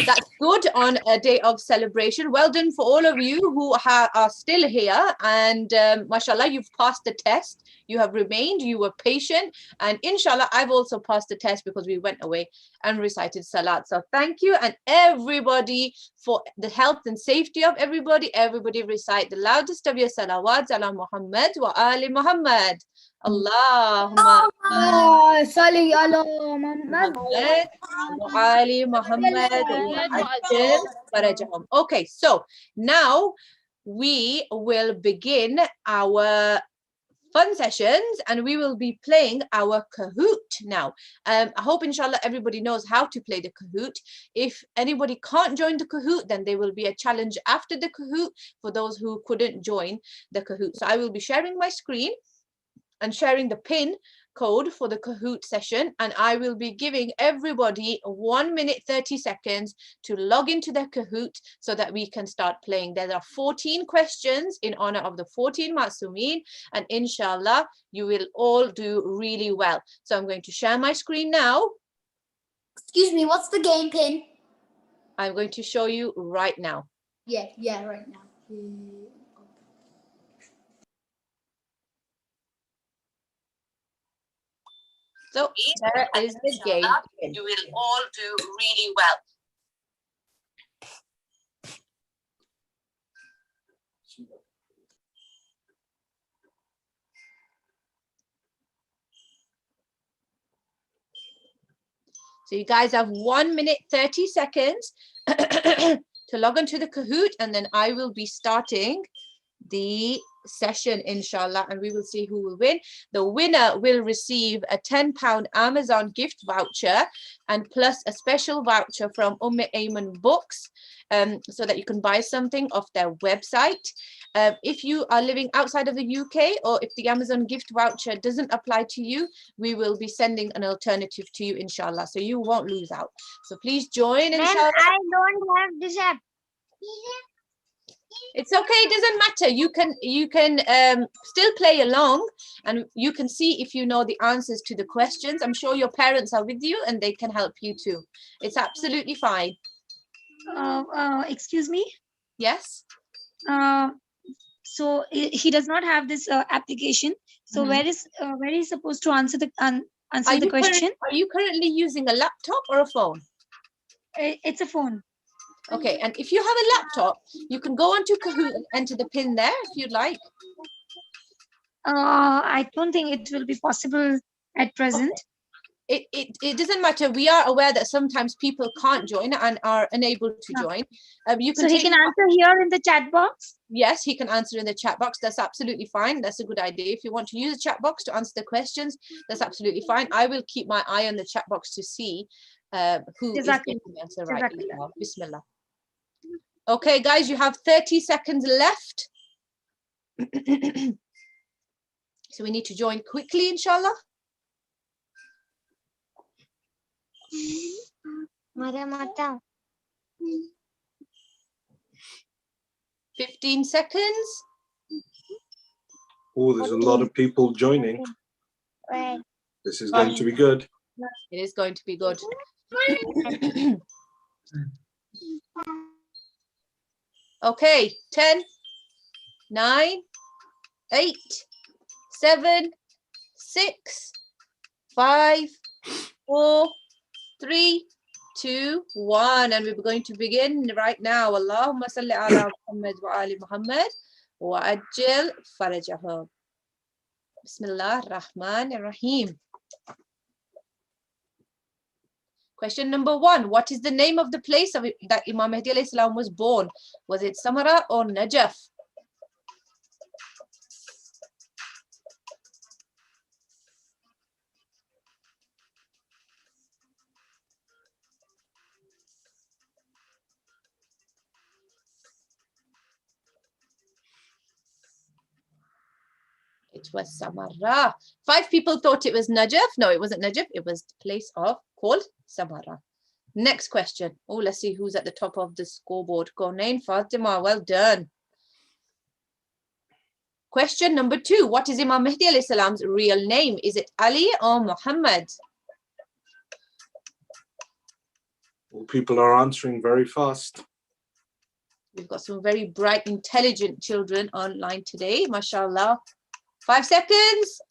That's good on a day of celebration. Well done for all of you who are still here. And mashallah, you've passed the test. You have remained, you were patient. And inshallah, I've also passed the test because we went away and recited salat. So thank you. And everybody, for the health and safety of everybody, everybody recite the loudest of your salawats ala Muhammad wa ali Muhammad. Allahumma Salli ala Muhammad. Muhammad wa ali Muhammad wa ajtf farajahum. Okay, so now we will begin our fun sessions and we will be playing our Kahoot now. I hope inshallah everybody knows how to play the Kahoot. If anybody can't join the Kahoot, then there will be a challenge after the Kahoot for those who couldn't join the Kahoot. So I will be sharing my screen and sharing the pin code for the Kahoot session, and I will be giving everybody 1 minute 30 seconds to log into their Kahoot so that we can start playing. There are 14 questions in honor of the 14 Masumin, and inshallah you will all do really well. So I'm going to share my screen now. Excuse me, what's the game pin? I'm going to show you right now. Yeah, right now. So there is the game pin. You will all do really well. So you guys have 1 minute 30 seconds to log into the Kahoot, and then I will be starting the session inshallah, and we will see who will win. The winner will receive a £10 Amazon gift voucher and plus a special voucher from Ayman Books, so that you can buy something off their website. If you are living outside of the UK, or if the Amazon gift voucher doesn't apply to you, we will be sending an alternative to you inshallah, so you won't lose out. So please join inshallah. I don't have this app. It's okay, it doesn't matter. You can still play along, and you can see if you know the answers to the questions. I'm sure your parents are with you and they can help you too. It's absolutely fine. Excuse me. Yes. So he does not have this application. So where is he supposed to answer the question? Are you currently using a laptop or a phone? It's a phone. Okay, and if you have a laptop, you can go onto Kahoot and enter the pin there if you'd like. I don't think it will be possible at present. Okay. It doesn't matter. We are aware that sometimes people can't join and are unable to join. You can so he can answer here in the chat box? Yes, he can answer in the chat box. That's absolutely fine. That's a good idea. If you want to use the chat box to answer the questions, that's absolutely fine. I will keep my eye on the chat box to see who is going to answer right. Bismillah. Okay, guys, you have 30 seconds left. So we need to join quickly, inshallah. Mata. 15 seconds. Oh, there's a lot of people joining. Red. This is going to be good. It is going to be good. Okay, 10, 9, 8, 7, 6, 5, 4, 3, 2, 1. And we're going to begin right now. Allahumma salli ala Muhammad wa ali Muhammad wa ajil farajahum. Bismillah ar-Rahman ar-Rahim. Question number 1. What is the name of the place that Imam Mahdi alayhi salam was born? Was it Samara or Najaf? It was Samara. 5 people thought it was Najaf. No, it wasn't Najaf. It was the place called Samara. Next question. Oh, let's see who's at the top of the scoreboard. Gonain Fatima, well done. Question number 2. What is Imam Mahdi alayhi salam's real name? Is it Ali or Muhammad? Well, people are answering very fast. We've got some very bright, intelligent children online today, mashallah. 5 seconds.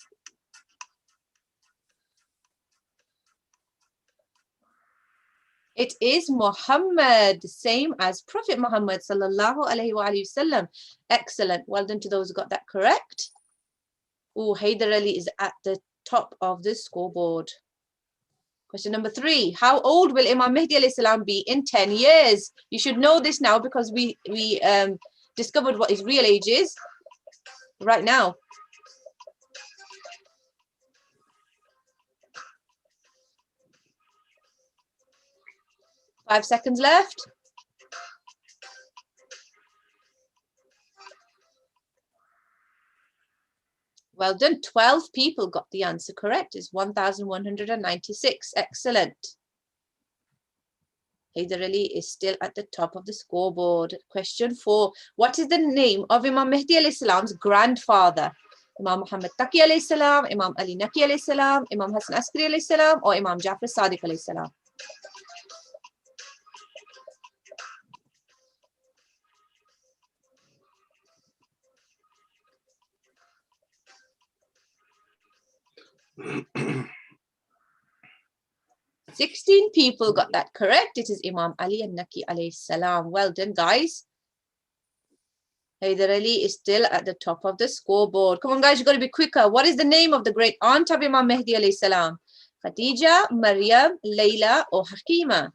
It is Muhammad, same as Prophet Muhammad sallallahu alaihi wasallam. Excellent. Well done to those who got that correct. Oh, Haider Ali is at the top of the scoreboard. Question number 3. How old will Imam Mahdi alayhi salam be in 10 years? You should know this now because we discovered what his real age is right now. 5 seconds left. Well done. 12 people got the answer correct. It's 1,196. Excellent. Haider Ali is still at the top of the scoreboard. Question 4. What is the name of Imam Mahdi alayhi salam's grandfather? Imam Muhammad Taqi alayhi salam, Imam Ali Naqi alayhi salam, Imam Hassan Askari alayhi salam, or Imam Jafar Sadiq alayhi salam? Sixteen people got that correct. It is Imam Ali and Naqi alayhi salam. Well done, guys. Haider Ali is still at the top of the scoreboard. Come on, guys, you've got to be quicker. What is the name of the great aunt of Imam Mahdi alayhi salam? Khadija, Maryam, Layla, or Hakima?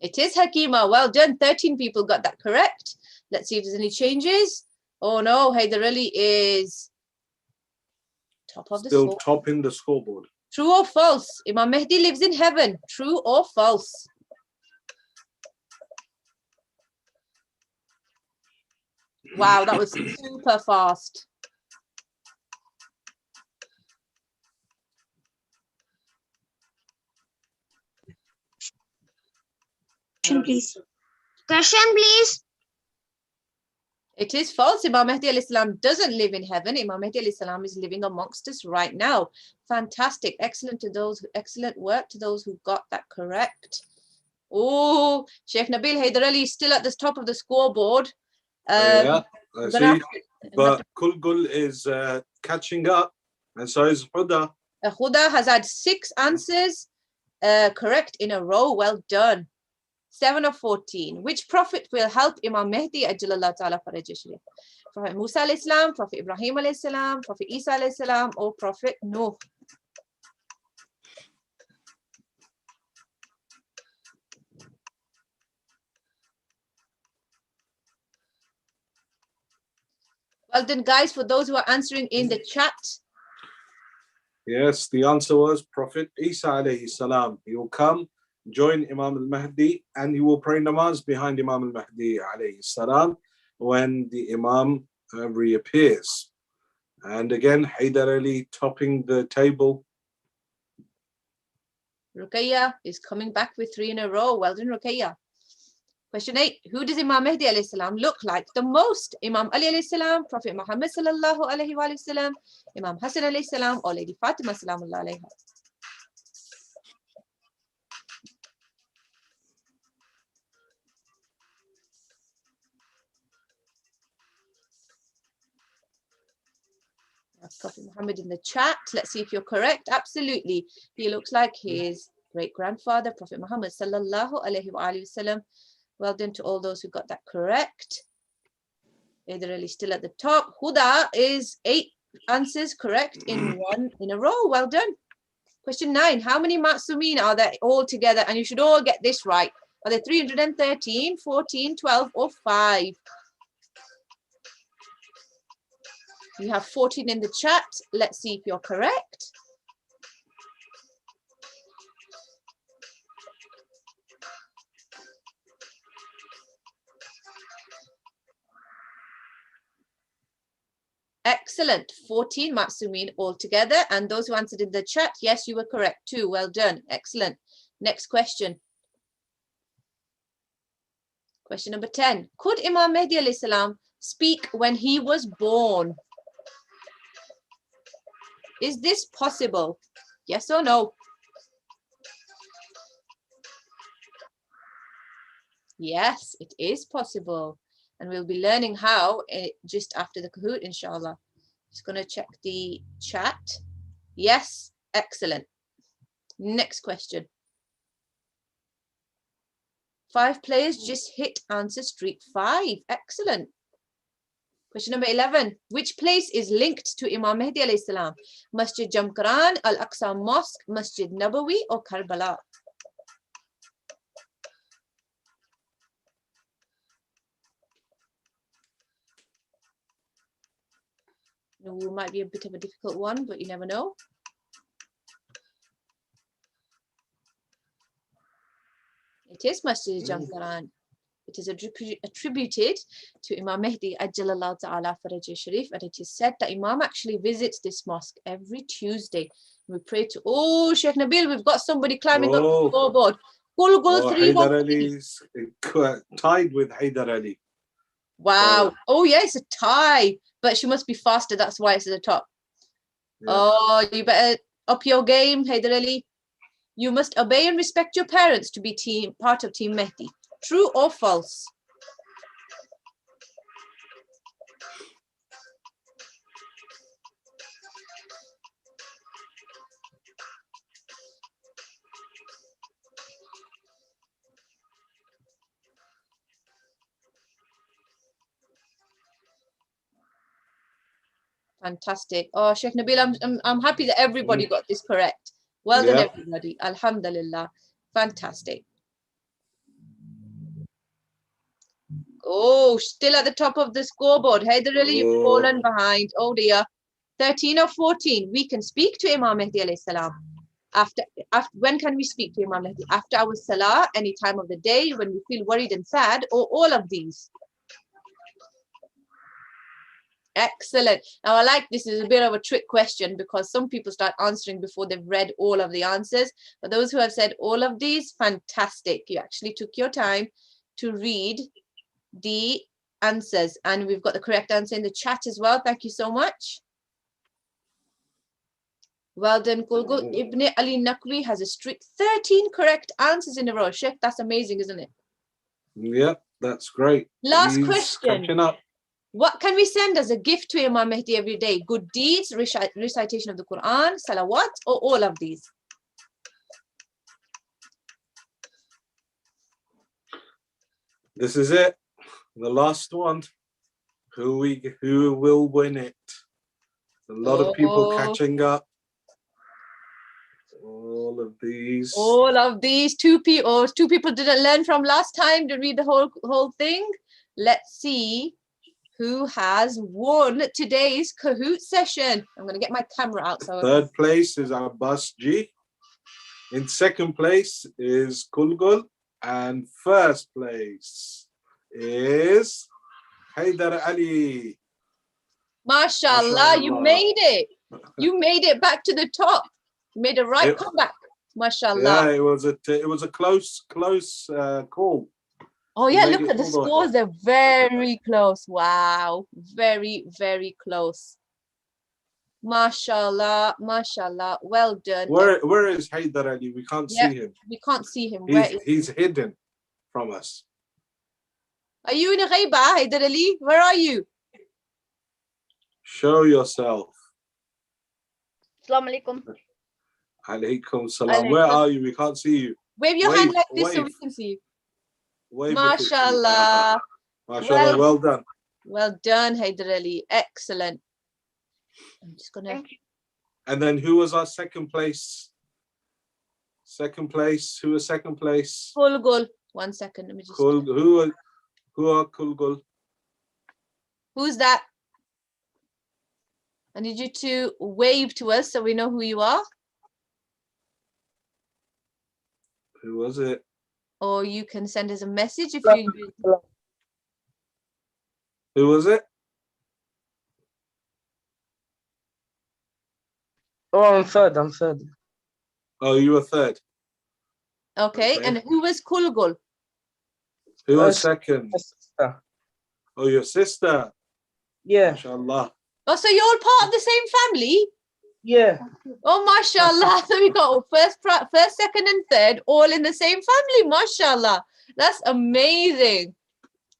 It is Hakima. Well done. 13 people got that correct. Let's see if there's any changes. Oh no, Haider Ali is top of the Still scoreboard. top in the scoreboard. True or false? Imam Mahdi lives in heaven. True or false? Wow, that was super fast. Please. Question, please. It is false. Imam Mahdi alayhi salam doesn't live in heaven. Imam Mahdi alayhi salam is living amongst us right now. Fantastic. Excellent to those, excellent work to those who got that correct. Oh, Sheikh Nabil Haider Ali is still at the top of the scoreboard. Yeah, I we're gonna see. But Kulgul is catching up, and so is Huda. Huda has had 6 answers correct in a row. Well done. 7 of 14. Which prophet will help Imam Mahdi Ajalallah Ta'ala Farajah? Prophet Musa alayhi salam, Prophet Ibrahim alayhi salam, Prophet Isa alayhi salam, or Prophet Nuh? Well done, guys. For those who are answering in the chat. Yes, the answer was Prophet Isa alayhi salam. He will come, join Imam al-Mahdi, and he will pray namaz behind Imam al-Mahdi alayhi salam when the Imam reappears. And again, Haydar Ali topping the table. Ruqayya is coming back with 3 in a row. Well done, Ruqayya. Question 8. Who does Imam Mahdi alayhi salam look like the most? Imam Ali alayhi salam, Prophet Muhammad sallallahu alayhi wa sallam, Imam Hassan alayhi salam, or Lady Fatima salamullah alayha? Prophet Muhammad in the chat. Let's see if you're correct. Absolutely. He looks like his great-grandfather, Prophet Muhammad sallallahu alayhi wa sallam. Well done to all those who got that correct. They're really still at the top. Huda is 8 answers correct in a row. Well done. Question 9. How many Ma'sumin are there all together? And you should all get this right. Are there 313, 14, 12, or 5? You have 14 in the chat. Let's see if you're correct. Excellent. 14 Ma'sumin altogether. And those who answered in the chat, yes, you were correct too. Well done. Excellent. Next question. Question number 10. Could Imam Mahdi alayhi salam speak when he was born? Is this possible? Yes or no? Yes, it is possible. And we'll be learning how just after the Kahoot, inshallah. Just going to check the chat. Yes, excellent. Next question. 5 players just hit answer streak 5. Excellent. Question number 11. Which place is linked to Imam Mahdi alayhi salam? Masjid Jamkaran, Al-Aqsa Mosque, Masjid Nabawi, or Karbala? It might be a bit of a difficult one, but you never know. It is Masjid Jamkaran. It is attributed to Imam Mahdi Ajjalallahu Ta'ala Farajah Sharif, and it is said that Imam actually visits this mosque every Tuesday. We pray to, oh, Sheikh Nabil, we've got somebody climbing up the scoreboard. Gul 3 Haydar Ali's tied with Haydar Ali. Wow. Oh, yeah, it's a tie, but she must be faster. That's why it's at the top. Yeah. Oh, you better up your game, Haydar Ali. You must obey and respect your parents to be part of Team Mahdi. True or false? Fantastic. Oh, Sheikh Nabil, I'm happy that everybody got this correct. Well done, everybody. Alhamdulillah. Fantastic. Oh, still at the top of the scoreboard. Haydar Ali, you've fallen behind. Oh dear. 13 or 14. We can speak to Imam Mahdi alayhi salam. After when can we speak to Imam Mahdi? After our salah, any time of the day, when we feel worried and sad, or all of these? Excellent. Now I like this is a bit of a trick question because some people start answering before they've read all of the answers. But those who have said all of these, fantastic. You actually took your time to read the answers, and we've got the correct answer in the chat as well. Thank you so much. Well done, Gulgul. Ibn Ali Naqvi has a strict 13 correct answers in a row. Sheikh, that's amazing, isn't it? Yeah, that's great. Last question. Catching up. What can we send as a gift to Imam Mahdi every day? Good deeds, recitation of the Quran, salawat, or all of these? This is it. The last one. Who will win it? A lot of people catching up. All of these. All of these. Two people didn't learn from last time to read the whole thing. Let's see who has won today's Kahoot session. I'm going to get my camera out. So Third place is Abbas G. In second place is Kulgul. And first place is Haydar Ali. mashallah, you Mashallah. made it. You made it back to the top. You made a right It- comeback. Mashallah. Yeah, it was a close call. Oh You yeah, made look it at the all the way. scores. They're very close. Wow. Very, very close. Mashallah. Mashallah. Well done. Where is Haydar Ali? We can't Yeah. see him. We can't see him. Where is He's hidden from us. Are you in a ghaiba, Haydar Ali? Where are you? Show yourself. Assalamu alaikum. Alaikum salam. Where are you? We can't see you. Wave your hand Wave, like this so we wave. can see you. Wave if it's you. Mashallah. Mashallah, well done. Well done, Haydar Ali. Excellent. I'm just gonna. Thank you. And then who was our second place? Second place. Who was second place? Kulgul. 1 second. Let me just. Who are Kulgul? Who's that? I need you to wave to us so we know who you are. Who was it? Or you can send us a message if you. Who was it? Oh, I'm third. Oh, you were third. Okay. Okay. And who was Kulgul? Who was second? My sister. Oh, your sister. Yeah, Mashallah. Oh, so you're all part of the same family? yeah. Oh, mashallah. So we got first, second, and third all in the same family. Mashallah. That's amazing.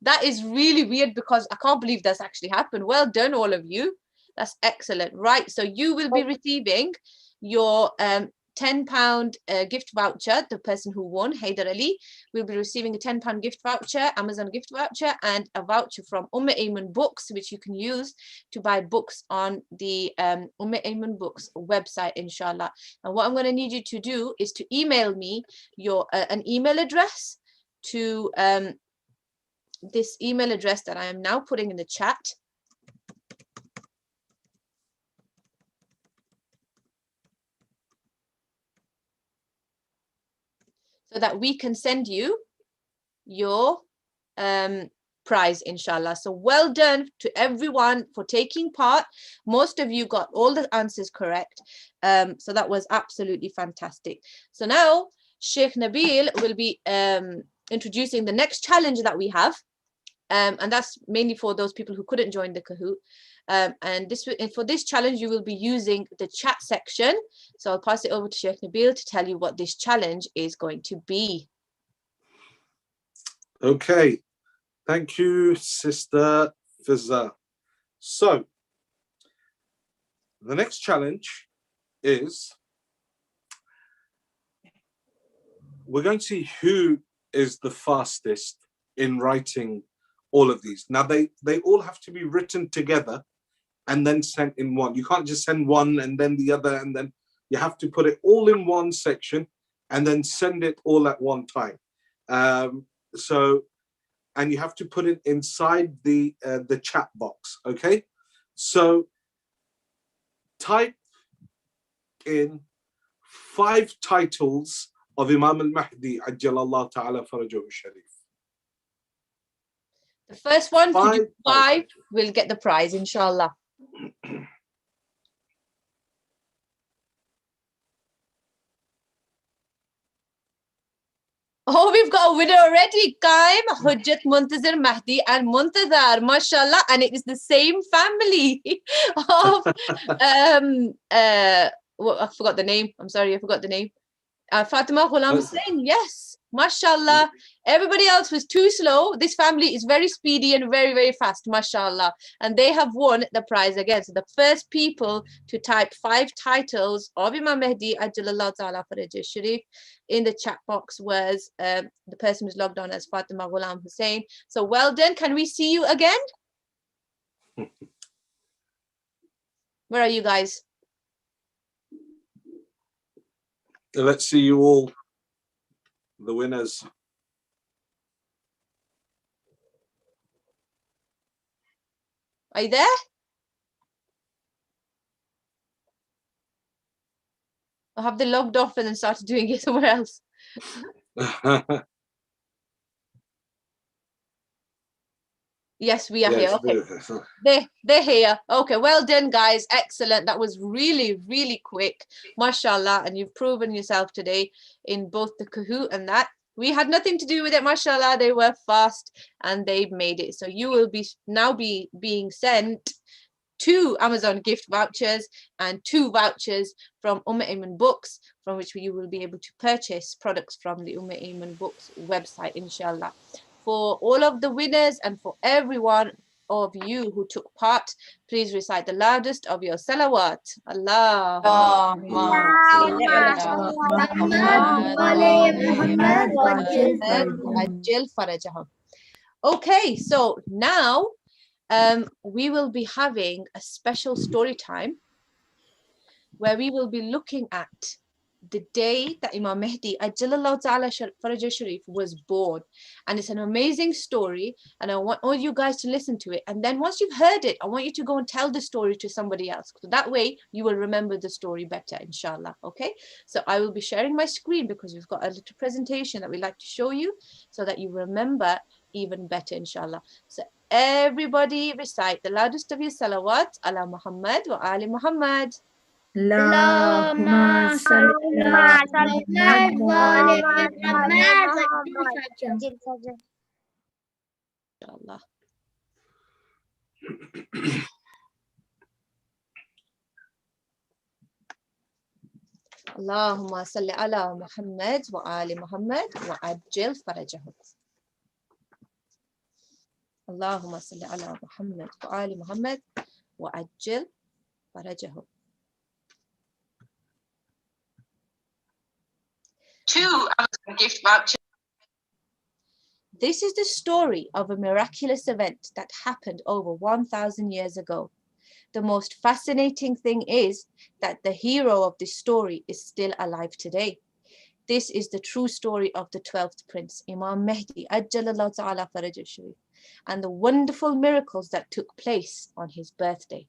That is really weird because I can't believe that's actually happened. Well done, all of you. That's excellent. Right. So you will be receiving your £10 gift voucher. The person who won, Haydar Ali, will be receiving a £10 gift voucher, Amazon gift voucher, and a voucher from Ayman Books, which you can use to buy books on the Ayman Books website, inshallah. And what I'm going to need you to do is to email me your an email address to this email address that I am now putting in the chat. So that we can send you your prize, inshallah. So well done to everyone for taking part. Most of you got all the answers correct. So that was absolutely fantastic. So now Sheikh Nabil will be introducing the next challenge that we have. And that's mainly for those people who couldn't join the Kahoot. And for this challenge, you will be using the chat section. So I'll pass it over to Sheikh Nabil to tell you what this challenge is going to be. Okay. Thank you, Sister Fizza. So, the next challenge is we're going to see who is the fastest in writing all of these. Now, they all have to be written together and then sent in one. You can't just send one and then the other, and then you have to put it all in one section and then send it all at one time. And you have to put it inside the chat box, okay? So type in 5 titles of Imam Mahdi, Ajjalallahu Ta'ala Farajahu Sharif. The first one to do 5 titles. will get the prize, inshallah. Oh, we've got a winner already. Qaim, Hujjat, Muntazir, Mahdi, and Muntazar, mashallah. And it is the same family of I forgot the name. I'm sorry, I forgot the name. Fatima Ghulam Hussain, yes, mashallah. Everybody else was too slow. This family is very speedy and very, very fast, mashallah. And they have won the prize again. So the first people to type 5 titles of Imam Mahdi Ajjalallahu Ta'ala Farajahu Sharif in the chat box was the person who's logged on as Fatima Ghulam Hussain. So well done. Can we see you again? Where are you guys? Let's see you all, the winners. Are you there? Or have they logged off and then started doing it somewhere else? Yes, we are here. Okay. They're here. Okay, well done, guys. Excellent. That was really, really quick. Mashallah. And you've proven yourself today in both the Kahoot and that. We had nothing to do with it, mashallah. They were fast and they made it. So you will be now being sent 2 Amazon gift vouchers and 2 vouchers from Ayman Books, from which you will be able to purchase products from the Ayman Books website, inshallah. For all of the winners and for everyone of you who took part, please recite the loudest of your salawat. Allah. Okay, so now we will be having a special story time where we will be looking at the day that Imam Mahdi Ajjalallahu Ta'ala Faraja Sharif was born. And it's an amazing story, and I want all you guys to listen to it. And then once you've heard it, I want you to go and tell the story to somebody else. So that way you will remember the story better, inshallah. Okay, so I will be sharing my screen because we've got a little presentation that we like to show you so that you remember even better, inshallah. So everybody recite the loudest of your salawat ala Muhammad wa ali Muhammad. Allahumma salli ala Muhammad wa ali Muhammad. Inshallah. Allahumma salli ala Muhammad wa ali Muhammad wa ajil farajahu. Allahumma salli ala Muhammad wa ali Muhammad wa ajil farajahu. 2 Amazon gift vouchers. This is the story of a miraculous event that happened over 1,000 years ago. The most fascinating thing is that the hero of this story is still alive today. This is the true story of the 12th prince, Imam Mahdi Ajjalallahu Ta'ala Faraja Sharif, and the wonderful miracles that took place on his birthday.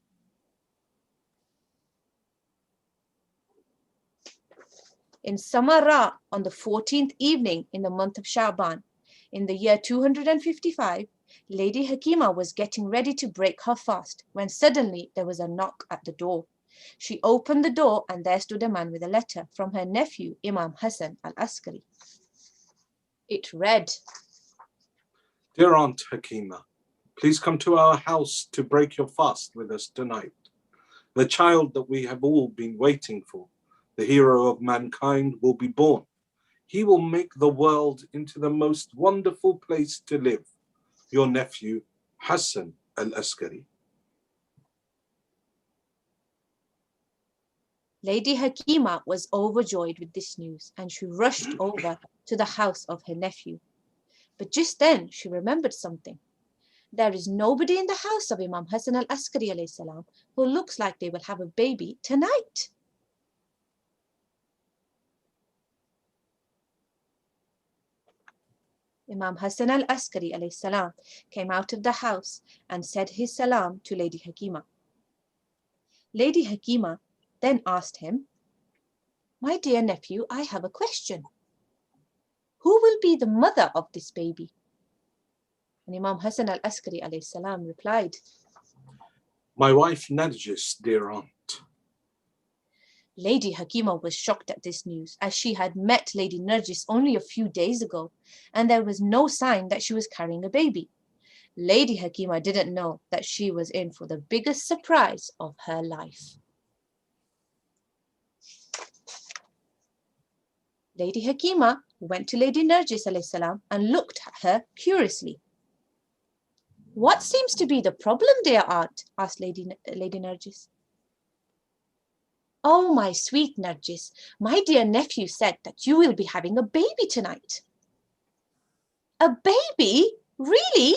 In Samarra, on the 14th evening in the month of Sha'ban, in the year 255, Lady Hakima was getting ready to break her fast when suddenly there was a knock at the door. She opened the door and there stood a man with a letter from her nephew, Imam Hassan al-Askari. It read, Dear Aunt Hakima, please come to our house to break your fast with us tonight. The child that we have all been waiting for, the hero of mankind, will be born. He will make the world into the most wonderful place to live. Your nephew, Hassan al-Askari. Lady Hakima was overjoyed with this news and she rushed over to the house of her nephew. But just then she remembered something. There is nobody in the house of Imam Hassan al-Askari alayhi salam who looks like they will have a baby tonight. Imam Hassan al-Askari alayhi salam came out of the house and said his salam to Lady Hakima. Lady Hakima then asked him, My dear nephew, I have a question. Who will be the mother of this baby? And Imam Hassan al-Askari alayhi salam replied, My wife Narjis, dear aunt. Lady Hakima was shocked at this news, as she had met Lady Narjis only a few days ago, and there was no sign that she was carrying a baby. Lady Hakima didn't know that she was in for the biggest surprise of her life. Lady Hakima went to Lady Narjis alayhi salam and looked at her curiously. What seems to be the problem, dear aunt? Asked Lady Narjis. Oh, my sweet Narjis, my dear nephew said that you will be having a baby tonight. A baby? Really?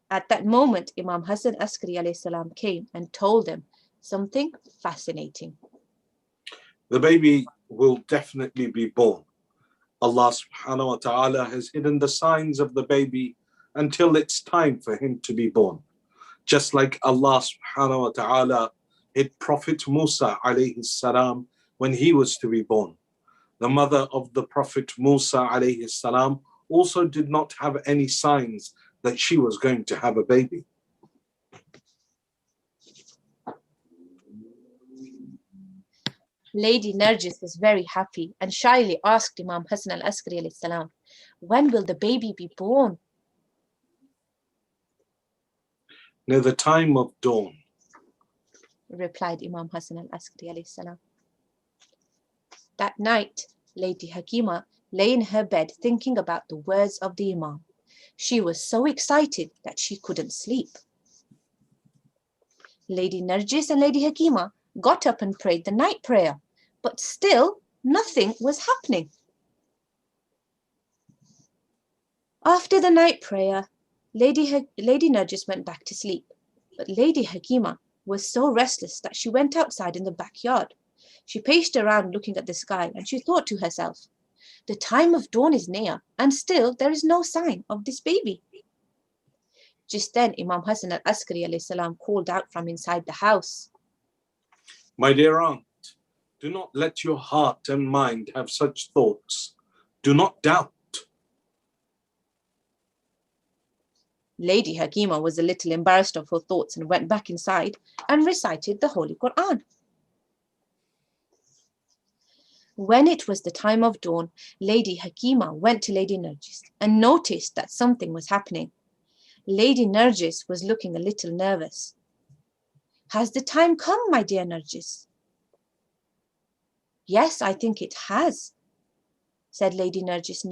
At that moment, Imam Hassan Askari alayhi salam came and told them something fascinating. The baby will definitely be born. Allah subhanahu wa ta'ala has hidden the signs of the baby until it's time for him to be born. Just like Allah subhanahu wa ta'ala hid Prophet Musa alayhi salam when he was to be born. The mother of the Prophet Musa alayhi salam also did not have any signs that she was going to have a baby. Lady Nargis was very happy and shyly asked Imam Hassan al-Askari alayhi salam, when will the baby be born? Near the time of dawn. Replied Imam Hassan al-Askari alayhi salam. That night, Lady Hakima lay in her bed thinking about the words of the Imam. She was so excited that she couldn't sleep. Lady Nargis and Lady Hakima got up and prayed the night prayer, but still nothing was happening. After the night prayer, Lady Nargis went back to sleep, but Lady Hakima was so restless that she went outside in the backyard. She paced around looking at the sky and she thought to herself, the time of dawn is near and still there is no sign of this baby. Just then Imam Hassan al-Askari alayhi salam called out from inside the house, My dear aunt, do not let your heart and mind have such thoughts. Do not doubt. Lady Hakima was a little embarrassed of her thoughts and went back inside and recited the Holy Quran. When it was the time of dawn, Lady Hakima went to Lady Nargis and noticed that something was happening. Lady Nargis was looking a little nervous. Has the time come, my dear Nargis? Yes, I think it has, said Lady Nargis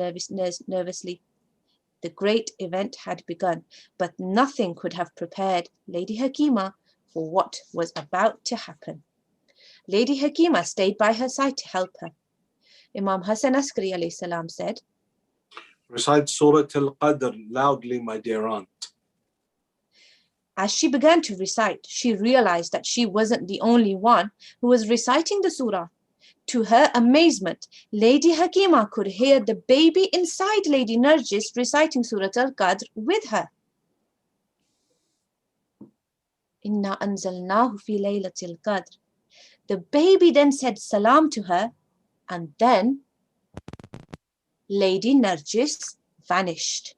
nervously. The great event had begun, but nothing could have prepared Lady Hakima for what was about to happen. Lady Hakima stayed by her side to help her. Imam Hassan Askari alayhi salam said, Recite Surah Al-Qadr loudly, my dear aunt. As she began to recite, she realized that she wasn't the only one who was reciting the surah. To her amazement, Lady Hakima could hear the baby inside Lady Nargis reciting Surah Al-Qadr with her. Inna anzalnahu fi laylatil qadr. The baby then said salam to her, and then Lady Nargis vanished.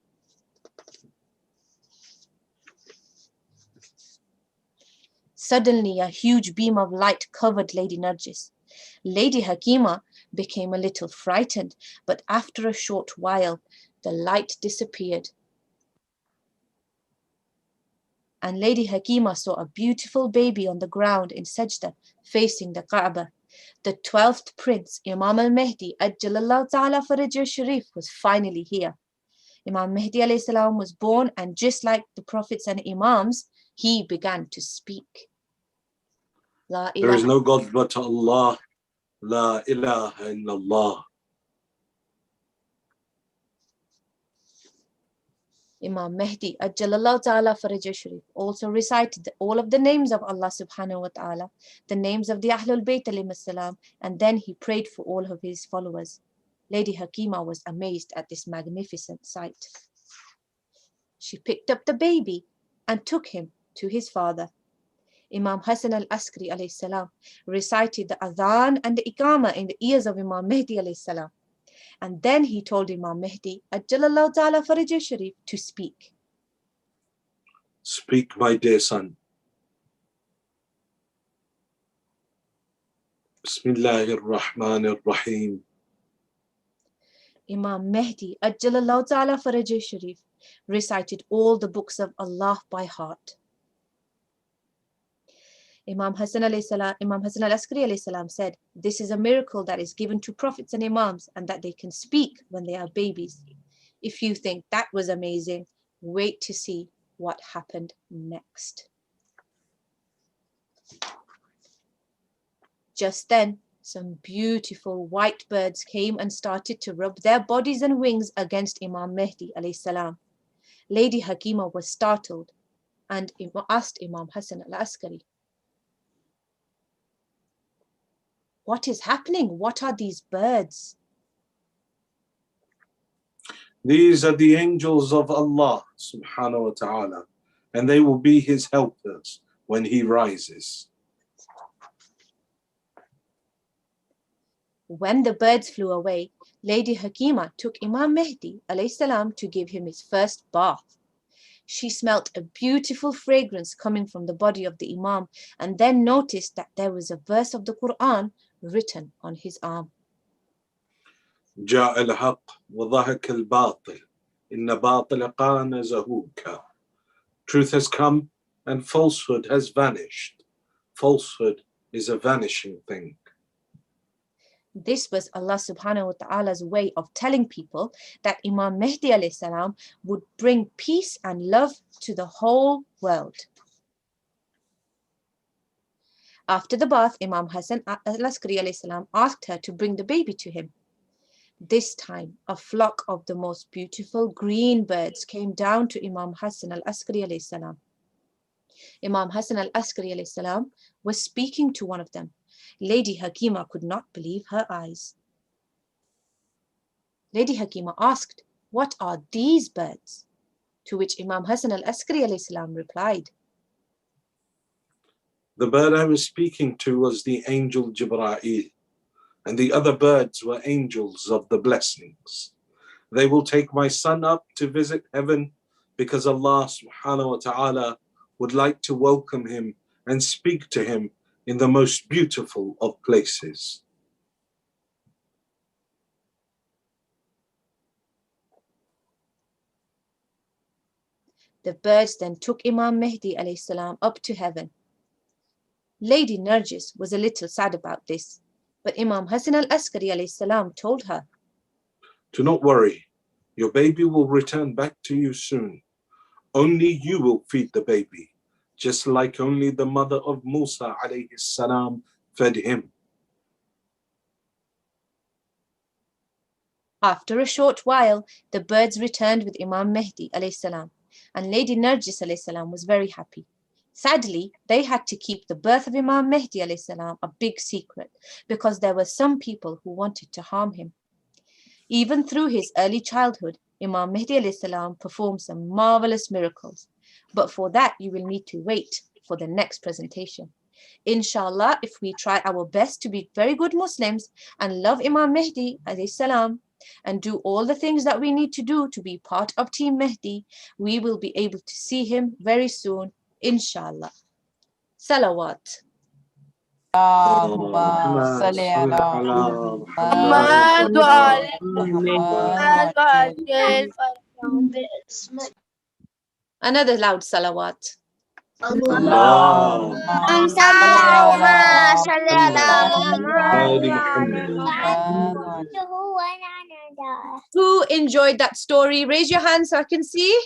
Suddenly, a huge beam of light covered Lady Nargis. Lady Hakima became a little frightened, but after a short while, the light disappeared. And Lady Hakima saw a beautiful baby on the ground in sajda, facing the Kaaba. The 12th prince, Imam Mahdi, Ajjalallahu Ta'ala Farajah Sharif, was finally here. Imam Mahdi alayhi salam was born, and just like the prophets and imams, he began to speak. La There is ilaha. no God but Allah. La ilaha illallah. Imam Mahdi Ajjalallahu Ta'ala Farajah Sharif also recited all of the names of Allah subhanahu wa ta'ala, the names of the Ahlul Bayt alayhim salam, and then he prayed for all of his followers. Lady Hakima was amazed at this magnificent sight. She picked up the baby and took him to his father. Imam Hassan al-Askari alayhi salam recited the adhan and the iqama in the ears of Imam Mahdi alayhi salam. And then he told Imam Mahdi, Ajjalallahu Ta'ala Farajah Sharif, to speak. Speak, my dear son. Bismillahir Rahmanir Rahim. Imam Mahdi, Ajjalallahu Ta'ala Farajah Sharif, recited all the books of Allah by heart. Imam Hassan al-Askari alayhi salam said, this is a miracle that is given to prophets and imams, and that they can speak when they are babies. If you think that was amazing, wait to see what happened next. Just then, some beautiful white birds came and started to rub their bodies and wings against Imam Mahdi alayhi salam. Lady Hakima was startled and asked Imam Hassan al-Askari, what is happening? What are these birds? These are the angels of Allah subhanahu wa ta'ala, and they will be his helpers when he rises. When the birds flew away, Lady Hakima took Imam Mahdi alayhi salam to give him his first bath. She smelt a beautiful fragrance coming from the body of the Imam and then noticed that there was a verse of the Quran written on his arm. جاء الحق وضحك الباطل إن باطل كان زهوكا. Truth has come and falsehood has vanished. Falsehood is a vanishing thing. This was Allah subhanahu wa ta'ala's way of telling people that Imam Mahdi alayhi salam would bring peace and love to the whole world. After the bath, Imam Hassan al-Askari alayhi salam asked her to bring the baby to him. This time, a flock of the most beautiful green birds came down to Imam Hassan al-Askari alayhi salam. Imam Hassan al-Askari alayhi salam was speaking to one of them. Lady Hakima could not believe her eyes. Lady Hakima asked, "What are these birds?" To which Imam Hassan al-Askari alayhi salam replied, The bird I was speaking to was the angel Jibra'il, and the other birds were angels of the blessings. They will take my son up to visit heaven because Allah subhanahu wa ta'ala would like to welcome him and speak to him in the most beautiful of places. The birds then took Imam Mahdi alayhi salam up to heaven. Lady Narjis was a little sad about this, but Imam Hassan al-Askari alayhi salam told her, Do not worry, your baby will return back to you soon. Only you will feed the baby, just like only the mother of Musa alayhi salam fed him. After a short while, the birds returned with Imam Mahdi alayhi salam, and Lady Narjis alayhi salam was very happy. Sadly, they had to keep the birth of Imam Mahdi alayhi salam a big secret because there were some people who wanted to harm him. Even through his early childhood, Imam Mahdi alayhi salam performed some marvelous miracles. But for that, you will need to wait for the next presentation. Inshallah, if we try our best to be very good Muslims and love Imam Mahdi alayhi salam and do all the things that we need to do to be part of Team Mahdi, we will be able to see him very soon, inshallah. Salawat. اللهم صل على محمد وعلى محمد Another loud salawat. اللهم صل على Who enjoyed that story? Raise your hand so I can see.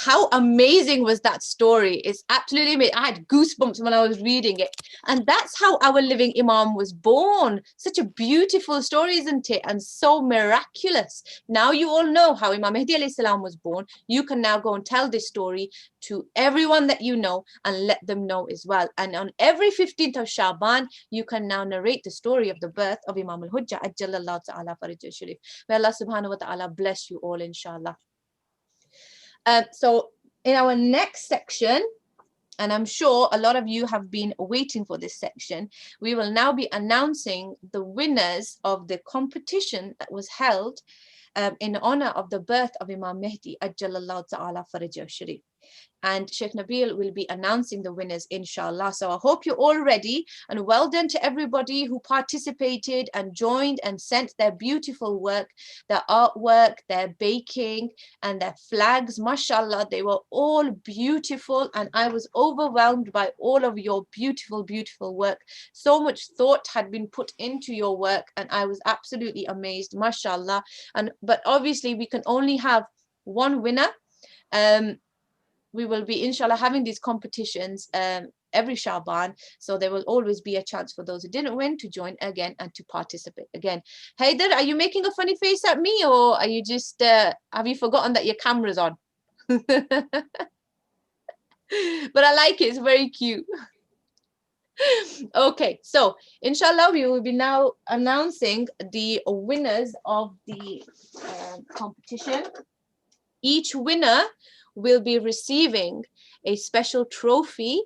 How amazing was that story? It's absolutely amazing. I had goosebumps when I was reading it. And that's how our living Imam was born. Such a beautiful story, isn't it? And so miraculous. Now you all know how Imam Mahdi alayhi salam was born. You can now go and tell this story to everyone that you know and let them know as well. And on every 15th of Shaban, you can now narrate the story of the birth of Imam al-Hujjah ajjalallahu ta'ala farajahu sharif. May Allah subhanahu wa ta'ala bless you all, inshallah. So in our next section, and I'm sure a lot of you have been waiting for this section, we will now be announcing the winners of the competition that was held in honor of the birth of Imam Mahdi ajjalallahu ta'ala farajahu sharif. And Sheikh Nabil will be announcing the winners, inshallah. So I hope you're all ready, and well done to everybody who participated and joined and sent their beautiful work, their artwork, their baking and their flags. Mashallah, they were all beautiful, and I was overwhelmed by all of your beautiful, beautiful work. So much thought had been put into your work, and I was absolutely amazed, mashallah. But obviously we can only have one winner. We will be, inshallah, having these competitions every Shaban. So there will always be a chance for those who didn't win to join again and to participate again. Haider, are you making a funny face at me, or are you just, have you forgotten that your camera's on? But I like it, it's very cute. Okay, so inshallah, we will be now announcing the winners of the competition. Each winner will be receiving a special trophy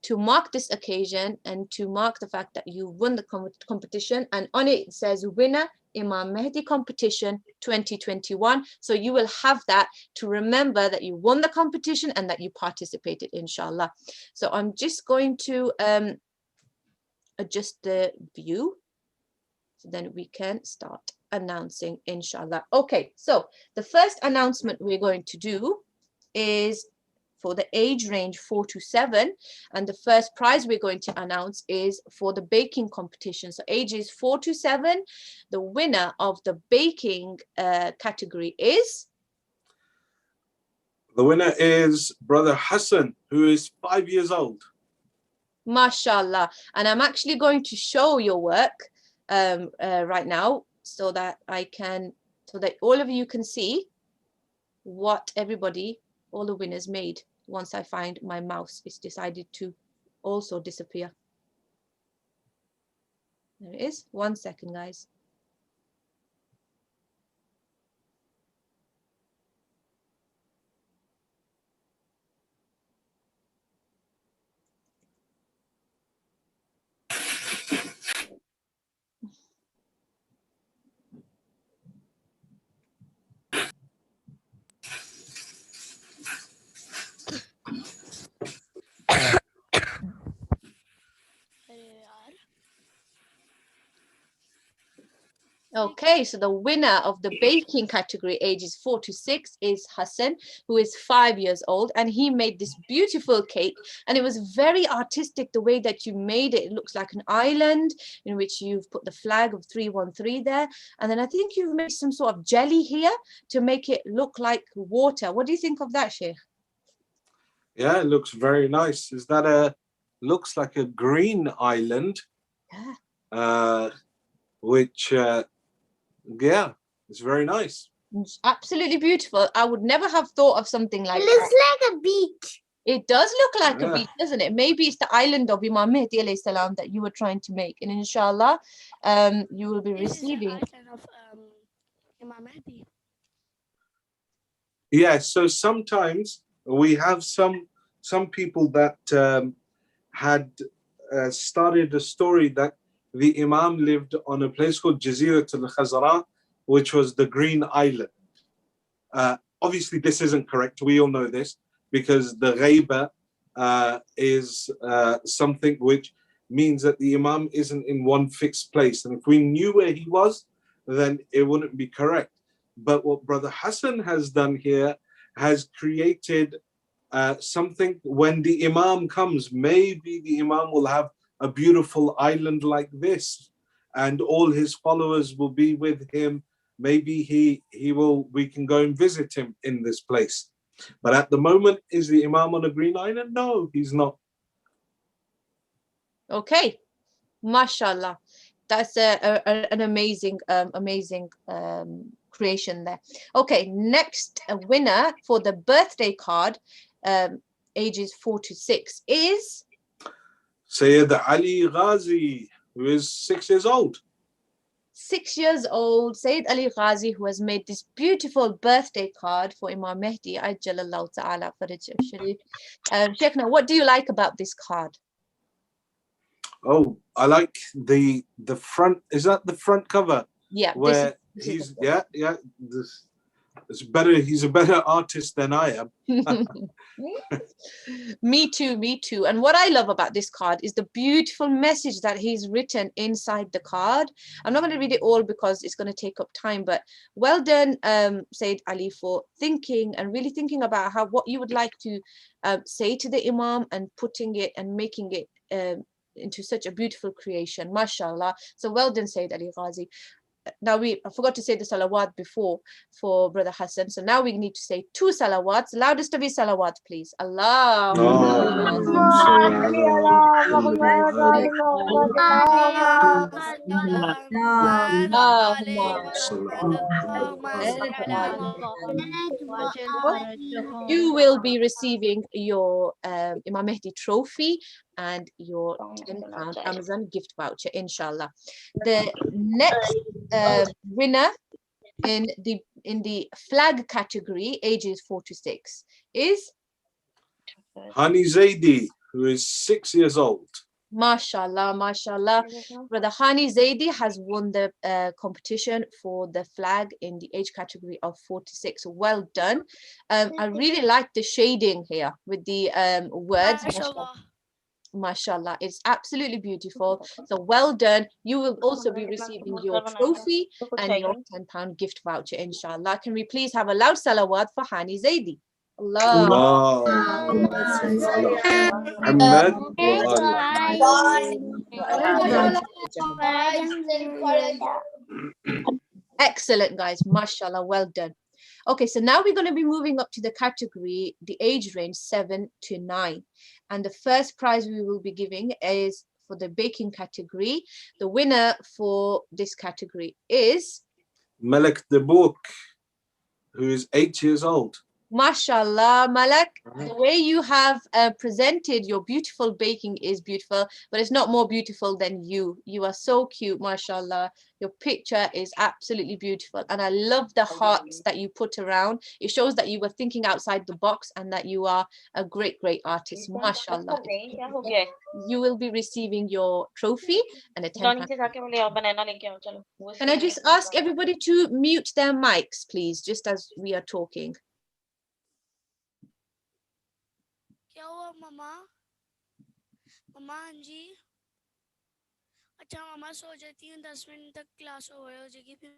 to mark this occasion and to mark the fact that you won the competition. And on it, it says winner Imam Mahdi competition 2021. So you will have that to remember that you won the competition and that you participated, inshallah. So I'm just going to adjust the view so then we can start announcing, inshallah. Okay, so the first announcement we're going to do is for the age range 4 to 7, and the first prize we're going to announce is for the baking competition. So ages 4 to 7, the winner of the baking category is? The winner is Brother Hassan, who is 5 years old. Mashallah. And I'm actually going to show your work right now so that all of you can see what all the winners made. Once I find my mouse, it's decided to also disappear. There it is. 1 second, guys. Okay, so the winner of the baking category ages 4 to 6 is Hassan, who is 5 years old, and he made this beautiful cake, and it was very artistic the way that you made it. It looks like an island in which you've put the flag of 313 there, and then I think you've made some sort of jelly here to make it look like water. What do you think of that, Sheikh? Yeah, it looks very nice. Is that looks like a green island? Yeah. Which yeah, it's very nice. It's absolutely beautiful. I would never have thought of something like It that. looks like a beach. It does look like a Yeah. beach, doesn't it? Maybe it's the island of Imam Mahdi alayhi salam that you were trying to make. And inshallah, you will be receiving. Of Imam Mahdi. Yeah, so sometimes we have some people that had started a story that the Imam lived on a place called Jazirat al-Khazara, which was the Green Island. Obviously, this isn't correct. We all know this because the ghaiba is something which means that the Imam isn't in one fixed place. And if we knew where he was, then it wouldn't be correct. But what Brother Hassan has done here has created something. When the Imam comes, maybe the Imam will have a beautiful island like this, and all his followers will be with him. Maybe we can go and visit him in this place. But at the moment, is the Imam on a green island? No, he's not. Okay, mashallah. That's an amazing creation there. Okay, next winner for the birthday card, ages 4 to 6 is Sayyid Ali Ghazi, who is 6 years old. 6 years old, Sayyid Ali Ghazi, who has made this beautiful birthday card for Imam Mahdi, Ajjalallahu Ta'ala Faraj Sharif. Sheikhna, what do you like about this card? Oh, I like the front. Is that the front cover? Yeah. Where he's it's better. He's a better artist than I am. Me too. And what I love about this card is the beautiful message that he's written inside the card. I'm not going to read it all because it's going to take up time, but well done, Sayyid Ali, for thinking and really thinking about what you would like to say to the Imam and putting it and making it into such a beautiful creation, mashallah. So well done, Sayyid Ali Ghazi. Now I forgot to say the salawat before for Brother Hassan, so now we need to say 2 salawats. Loudest of his salawat, please. Allah. You will be receiving your Imam Mahdi trophy and your £10 Amazon gift voucher, inshallah. The next winner in the flag category, ages 4 to 6, is Hani Zaidi, who is 6 years old. Mashallah, mashallah. Brother Hani Zaidi has won the competition for the flag in the age category of 4 to 6. Well done. I really like the shading here with the words. MashaAllah. Mashallah, it's absolutely beautiful. So well done. You will also be receiving your trophy and your £10 gift voucher, inshallah. Can we please have a loud salawat for Hani Zaidi? Allah. Muhammad Excellent, guys. Mashallah, well done. Okay, so now we're going to be moving up to the category, the age range 7 to 9. And the first prize we will be giving is for the baking category. The winner for this category is Malak the book, who is 8 years old. Mashallah, Malak. The way you have presented your beautiful baking is beautiful, but it's not more beautiful than you. You are so cute, mashallah. Your picture is absolutely beautiful. And I love the hearts that you put around. It shows that you were thinking outside the box and that you are a great, great artist, mashallah. You will be receiving your trophy and a £10. Can I just ask everybody to mute their mics, please, just as we are talking? क्या हुआ मामा? मामा हाँ जी. अच्छा मामा सो जाती हूँ 10 minute तक class हो जाएगी फिर.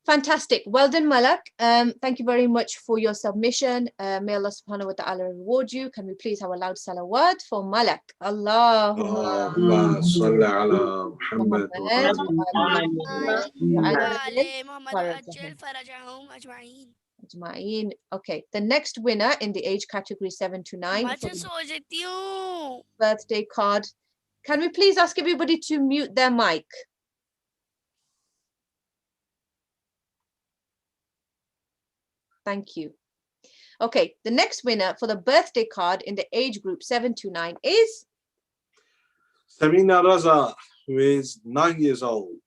Fantastic. Well done, Malak. Thank you very much for your submission. May Allah subhanahu wa ta'ala reward you. Can we please have a loud salawat for Malak? Allahumma salli ala Muhammad Ajma'in. Okay, the next winner in the age category 7 to 9 for the सो जाती हूँ. birthday card. Can we please ask everybody to mute their mic? Thank you. Okay, the next winner for the birthday card in the age group 7 to 9 is Samina Raza, who is 9 years old.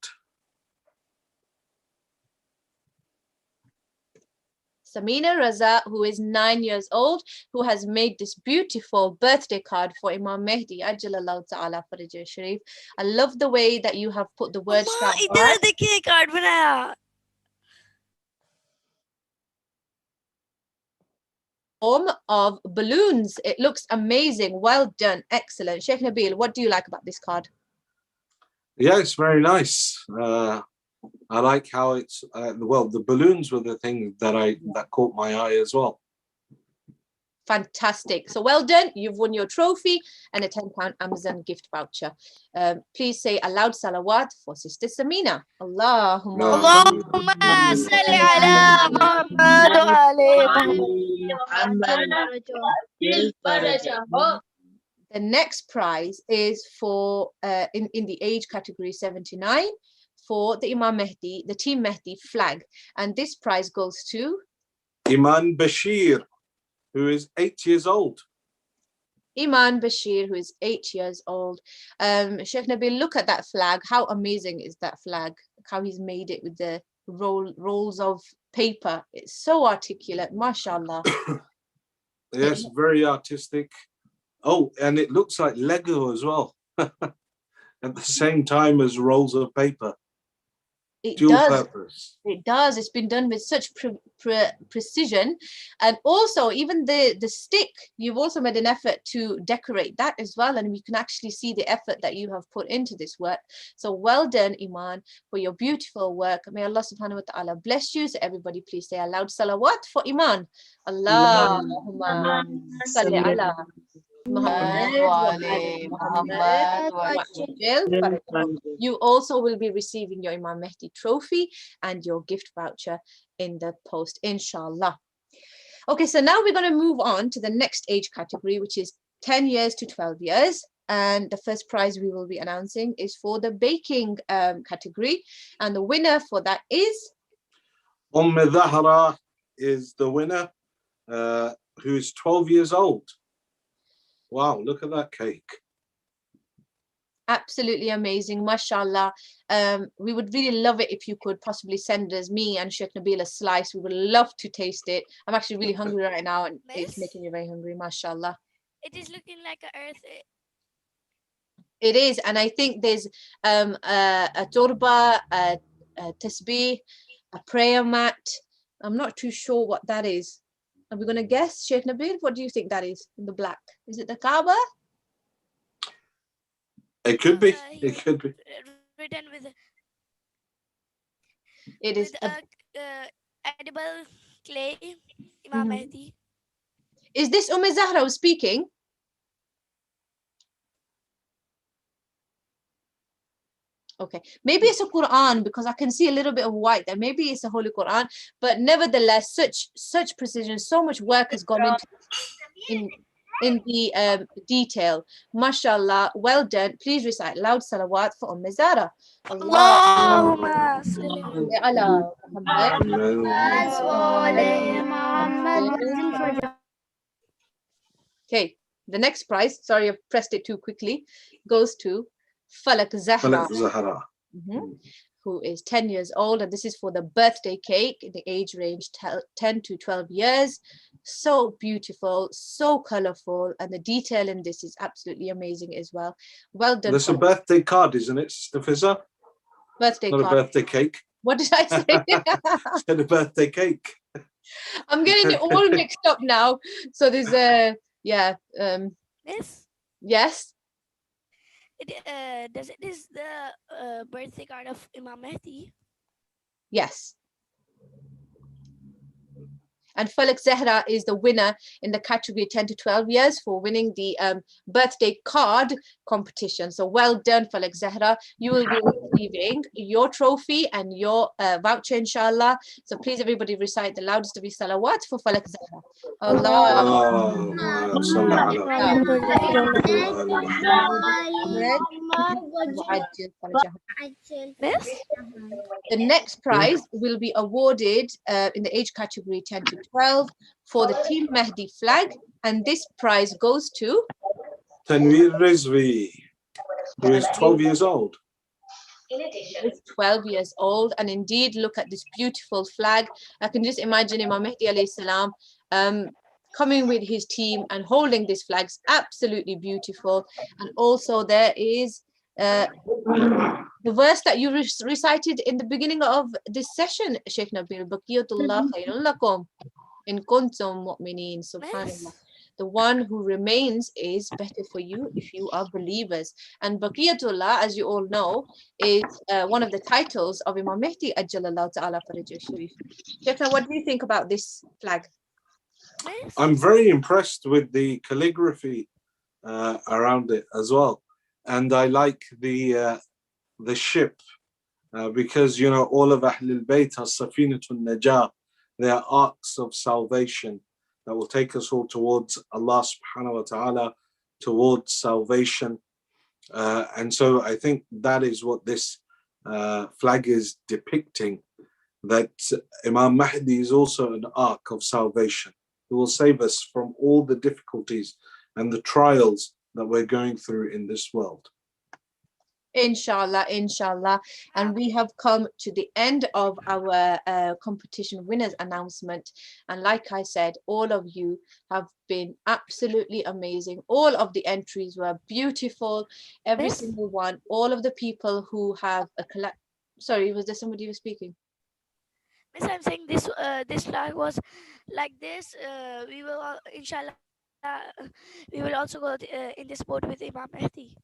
Samina Raza, who is 9 years old, who has made this beautiful birthday card for Imam Mahdi, Ajjalallahu Ta'ala Farajah Sharif. I love the way that you have put the words इधर देखिए card बनाया. form of balloons. It looks amazing. Well done. Excellent. Sheikh Nabil, what do you like about this card? Yeah, it's very nice. I like how it's well, the balloons were the thing that caught my eye as well. Fantastic. So well done. You've won your trophy and a £10 Amazon gift voucher. Please say a loud salawat for Sister Samina. Allahumma salli ala Muhammad The next prize is for in the age category 7 to 9 for the Imam Mahdi, the Team Mahdi flag. And this prize goes to Iman Bashir, who is 8 years old. Iman Bashir, who is 8 years old. Sheikh Nabil, look at that flag. How amazing is that flag? How he's made it with the rolls of paper. It's so articulate, mashallah. Yes, very artistic. Oh, and it looks like Lego as well. At the same time as rolls of paper. It Dual does. purpose. It does. It's been done with such precision. And also, even the stick, you've also made an effort to decorate that as well. And we can actually see the effort that you have put into this work. So well done, Iman, for your beautiful work. May Allah subhanahu wa ta'ala bless you. So everybody please say a loud salawat for Iman. Allahumma salli ala You also will be receiving your Imam Mahdi trophy and your gift voucher in the post, inshallah. Okay, so now we're going to move on to the next age category, which is 10 years to 12 years. And the first prize we will be announcing is for the baking category. And the winner for that is Zahra is the winner, who is 12 years old. Wow, look at that cake. Absolutely amazing, mashallah. We would really love it if you could possibly send us, me and Sheikh Nabil, a slice. We would love to taste it. I'm actually really hungry right now, and it's making me very hungry, mashallah. It is looking like a earth. It is, and I think there's a turba, a tasbih, a prayer mat. I'm not too sure what that is. Are we going to guess, Sheikh Nabil? What do you think that is in the black? Is it the Kaaba? It could be. It could be. Written with. It is. Edible clay, Imam Mahdi. Is this Zahra who's speaking? Okay, maybe it's a Quran because I can see a little bit of white there. Maybe it's a Holy Quran, but nevertheless, such precision, so much work has gone into in the detail. Mashallah, well done. Please recite loud salawat for Zahra. Allahumma salli ala Muhammad. Okay, the next prize, sorry, I've pressed it too quickly, goes to Falak Zahra, who is 10 years old, and this is for the birthday cake in the age range 10 to 12 years. So beautiful, so colorful, and the detail in this is absolutely amazing as well. Well done. That's a birthday card, isn't it, Sister Fizza? Birthday Not card. a birthday cake. What did I say? Said a birthday cake. I'm getting it all mixed up now. So there's a yes. Does it is the birthday card of Imam Mahdi? Yes. And Falak Zahra is the winner in the category 10 to 12 years for winning the birthday card competition. So well done, Falak Zahra. You will be receiving your trophy and your voucher, inshallah. So please, everybody, recite the loudest of your salawat for Falak Zahra. Allah. The next prize will be awarded in the age category 10 to 12 for the Team Mahdi flag, and this prize goes to Tanveer Rizvi, who is 12 years old. Is 12 years old, and indeed, look at this beautiful flag. I can just imagine Imam Mahdi alayhi salam coming with his team and holding this flag. It's absolutely beautiful. And also there is the verse that you recited in the beginning of this session, Sheikh Nabil, Baqiyatullah khayrun lakum in kuntum mu'mineen. Subhanallah. The one who remains is better for you if you are believers. And Baqiyatullah, as you all know, is one of the titles of Imam Mahdi Ajjalallahu Ta'ala Farajah Sharif. Sheikh, what do you think about this flag? I'm very impressed with the calligraphy around it as well. And I like the ship because, you know, all of Ahlul Bayt are Safinatun Najah. They are arcs of salvation that will take us all towards Allah subhanahu wa ta'ala, towards salvation. And so I think that is what this flag is depicting, that Imam Mahdi is also an ark of salvation. He will save us from all the difficulties and the trials that we're going through in this world. Inshallah, inshallah. And we have come to the end of our competition winners announcement. And like I said, all of you have been absolutely amazing. All of the entries were beautiful. Every single one. All of the people who have a sorry, was there somebody who was speaking? Miss, I'm saying this this flag was like this. We will inshallah we will also go in this boat with Imam Mahdi.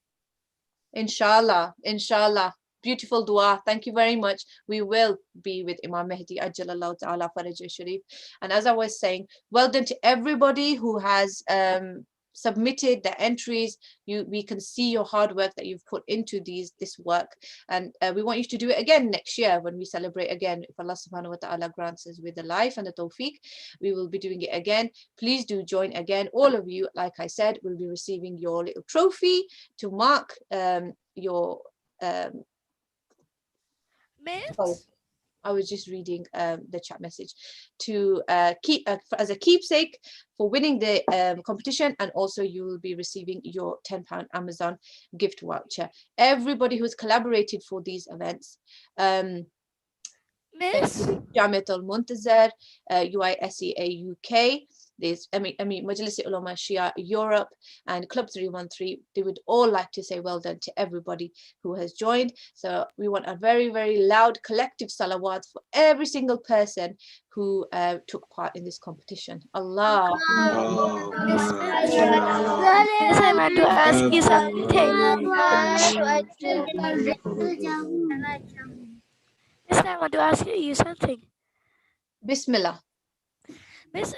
Inshallah, inshallah. Beautiful dua. Thank you very much. We will be with Imam Mahdi Ajjalallahu Ta'ala Farajah Sharif. And as I was saying, well done to everybody who has submitted the entries. We can see your hard work that you've put into this work, and we want you to do it again next year when we celebrate again. If Allah subhanahu wa ta'ala grants us with the life and the tawfiq, we will be doing it again. Please do join again. All of you, like I said, will be receiving your little trophy to mark your Miss? I was just reading the chat message to keep as a keepsake for winning the competition, and also you will be receiving your £10 Amazon gift voucher. Everybody who's collaborated for these events, Miss, Jamiat Al-Muntazir, UISEA UK, there's Majlis Ulama Shia Europe, and Club 313. They would all like to say well done to everybody who has joined. So we want a very, very loud collective salawat for every single person who took part in this competition. Allah. Miss, I want to ask you something. Miss, I want to ask you something. Bismillah. Miss,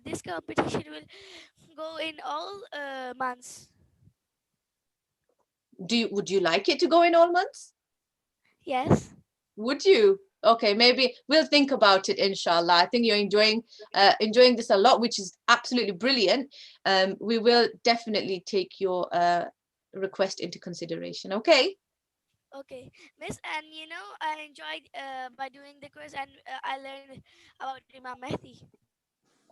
this competition will go in all months. Would you like it to go in all months? Yes. Would you? Okay, maybe we'll think about it, inshallah. I think you're enjoying this a lot, which is absolutely brilliant. We will definitely take your request into consideration. Okay. Okay, Miss, and you know, I enjoyed by doing the quiz, and I learned about Imam Mahdi.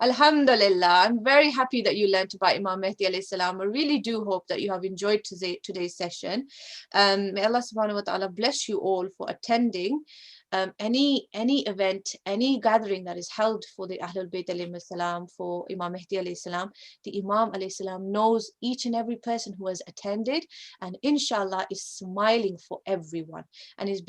Alhamdulillah, I'm very happy that you learned about Imam Mahdi alayhi salam. I really do hope that you have enjoyed today's session. May Allah subhanahu wa ta'ala bless you all for attending any event, any gathering that is held for the Ahlul Bayt alayhi salam, for Imam Mahdi alayhi salam. The Imam alayhi salam knows each and every person who has attended, and inshallah is smiling for everyone, and is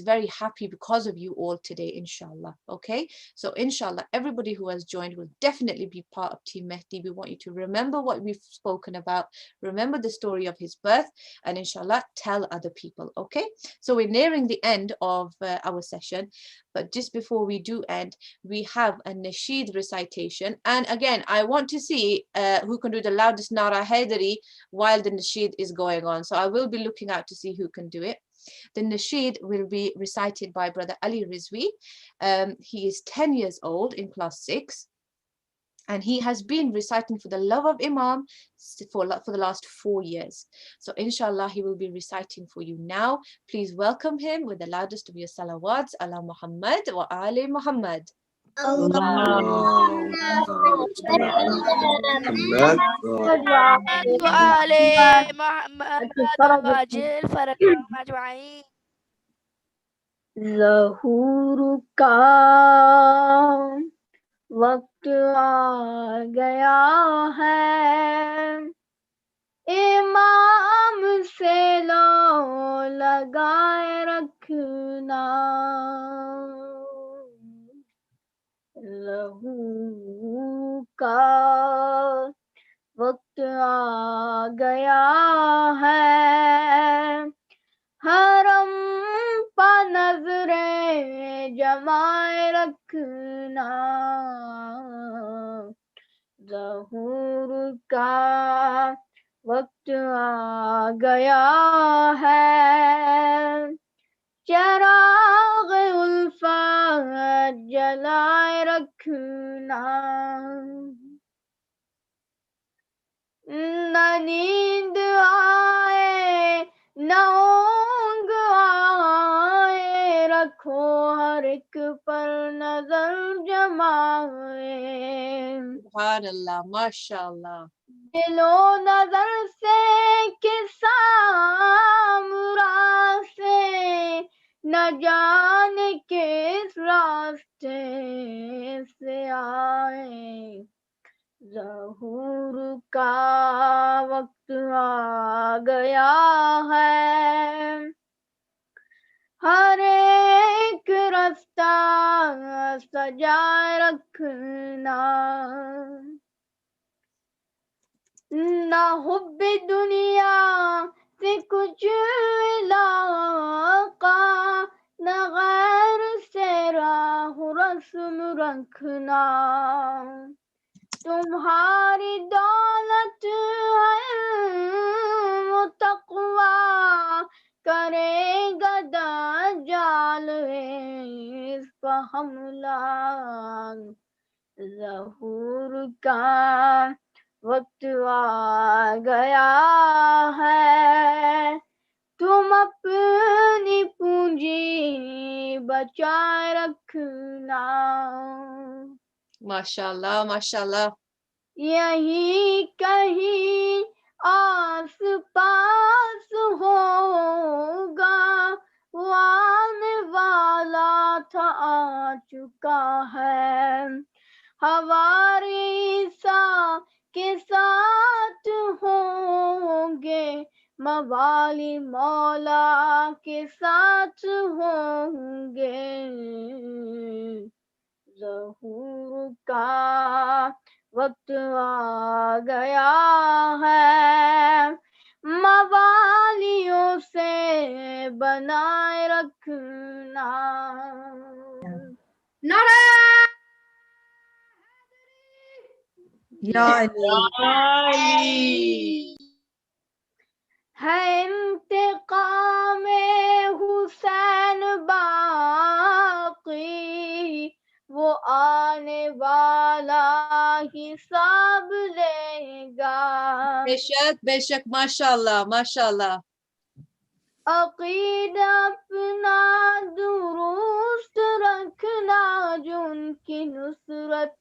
very happy because of you all today, inshallah. Okay, so inshallah everybody who has joined will definitely be part of Team Mahdi. We want you to remember what we've spoken about, remember the story of his birth, and inshallah tell other people. Okay, so we're nearing the end of our session, but just before we do end, we have a nasheed recitation. And again, I want to see who can do the loudest Nara Haidari while the nasheed is going on. So I will be looking out to see who can do it. The nasheed will be recited by Brother Ali Rizvi. He is 10 years old, in class 6. And he has been reciting for the love of Imam for the last 4 years. So inshallah, he will be reciting for you now. Please welcome him with the loudest of your salawats, ala Muhammad wa ali Muhammad. ज़हूर का वक्त आ गया है, इमाम से लो लगाए रखना, ज़हूर का वक्त आ गया है, हरम पा नजरें जमाए रखना, ज़हूर का वक्त आ गया है, चिराग उल्फत जलाए रखना, न नींद आए न ऊंघ आए, रखो हर एक पर नजर जमाए, Subhanallah, mashallah. दिलो नजर से किसा मुरासे, न जाने किस रास्ते से आए, ज़हूर का वक्त आ गया है, हर एक रास्ता सजाए रखना, ना हुब्बे दुनिया से कुछ इलाका, न गैर से राह रस्म रखना, तुम्हारी दौलत है वो तक़वा, करेगा दज्जाल इस पर हमला, ज़हूर का वक्त आ गया है, तुम अपनी पूंछ जी बचाए रखना MashaAllah, MashaAllah. यही कहीं आस पास होगा वो आने वाला था आ चुका है हवारी सा के साथ होंगे मवाली मौला के साथ होंगे ज़हूर का वक्त आ गया है मवालियों से बनाए रखना नारा Ya Ali. है इंतकाम हुसैन बाकी वो आने वाला हिसाब लेगा Beshak, Beshak, MashaAllah, MashaAllah. अकीदा अपना दुरुस्त रखना जो उनकी नुसरत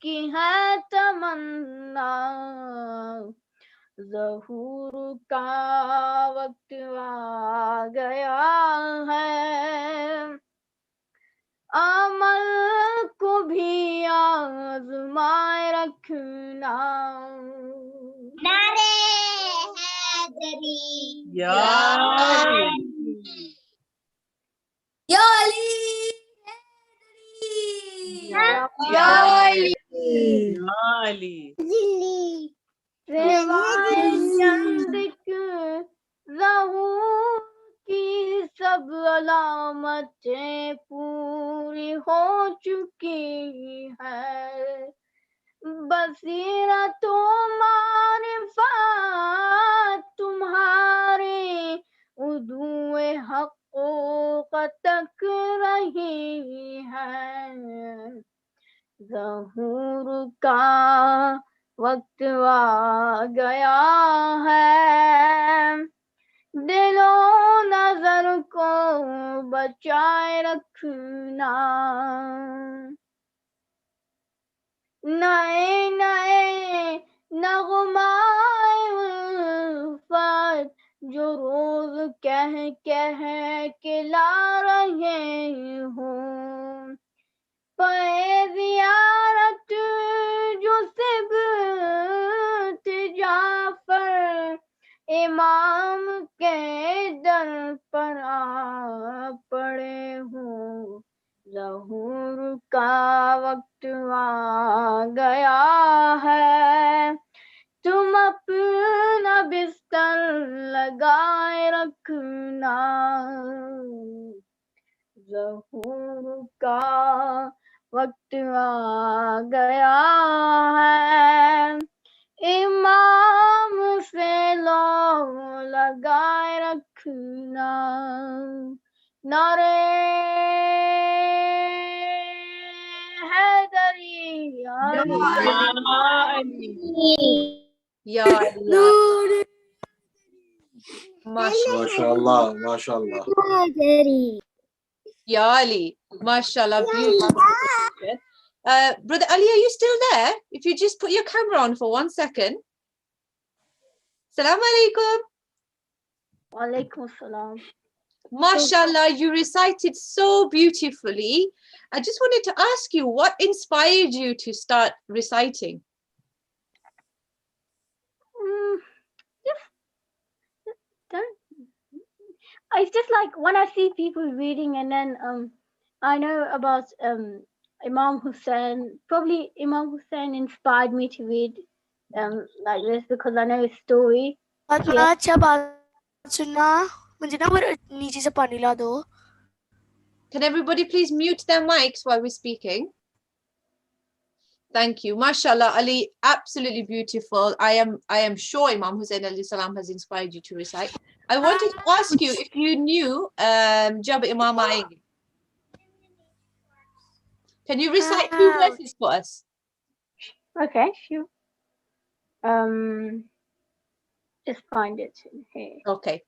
की है तमन्ना ज़हूर का वक्त आ गया है अमल को भी आज़माए रखना नारे Hydari Ya Ali. Ya Ali. Hydari. Ya Ali. सेवाए चंद ज़हूर की सब अलामतें पूरी हो चुकी है बसीरत मारिफत तुम्हारे उदुए हक़ तक रही है ज़हूर का वक्त आ गया है दिलो नजर को बचाए रखना नए नए नगमाए उल्फत जो रोज कह कह के ला रहे हों पे ज़ियारत जो सिबत जाफर इमाम के दर पर आ पड़े हो ज़हूर का वक्त आ गया है तुम अपना बिस्तर लगाए रखना ज़हूर का वक्त आ गया है इमाम से लो लगाए रखना नारे Hydari Ya Ali. Ya Ali. MashaAllah, MashaAllah. Hydari. Ya Ali. MashaAllah, beautiful. Brother Ali, are you still there? If you just put your camera on for 1 second. Salaam alaikum. वालेकुम अस्सलाम MashaAllah, you recited so beautifully. I just wanted to ask you, what inspired you to start reciting? Don't- it's just like when I see people reading and then I know about Imam Hussein. Probably Imam Hussein inspired me to read like this because I know his story. Fatima अच्छा बात सुनना मुझे ना वो नीचे से पानी ला दो Can everybody please mute their mics while we're speaking? Thank you. MashaAllah, Ali, absolutely beautiful. I am sure Imam Hussein alayhi salam has inspired you to recite. I wanted to ask you if you knew Jab Imam Aayenge. Can you recite 2 verses for us? Okay, sure. Just find it in here. Okay.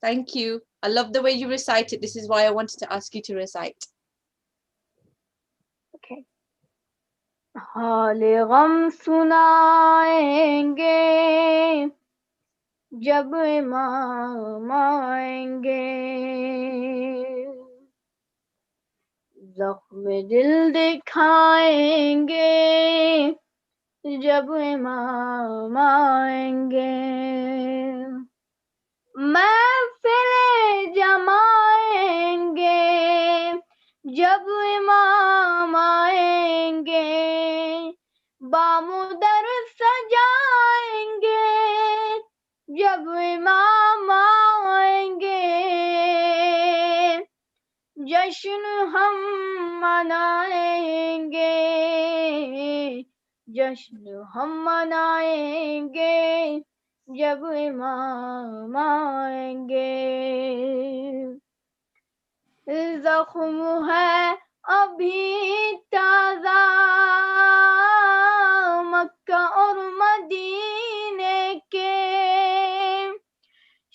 Thank you. I love the way you recite it. This is why I wanted to ask you to recite. Okay. हाले गम सुनाएंगे जब इमाम आएंगे जख्म दिल दिखाएंगे जब इमाम आएंगे महफिल जमाएंगे जब इमाम आएंगे बामुदर सजाएंगे जब इमाम आएंगे जश्न हम मनाएंगे जश्न हम मनाएंगे जब इमाम आएंगे जख्म है अभी ताज़ा मक्का और मदीने के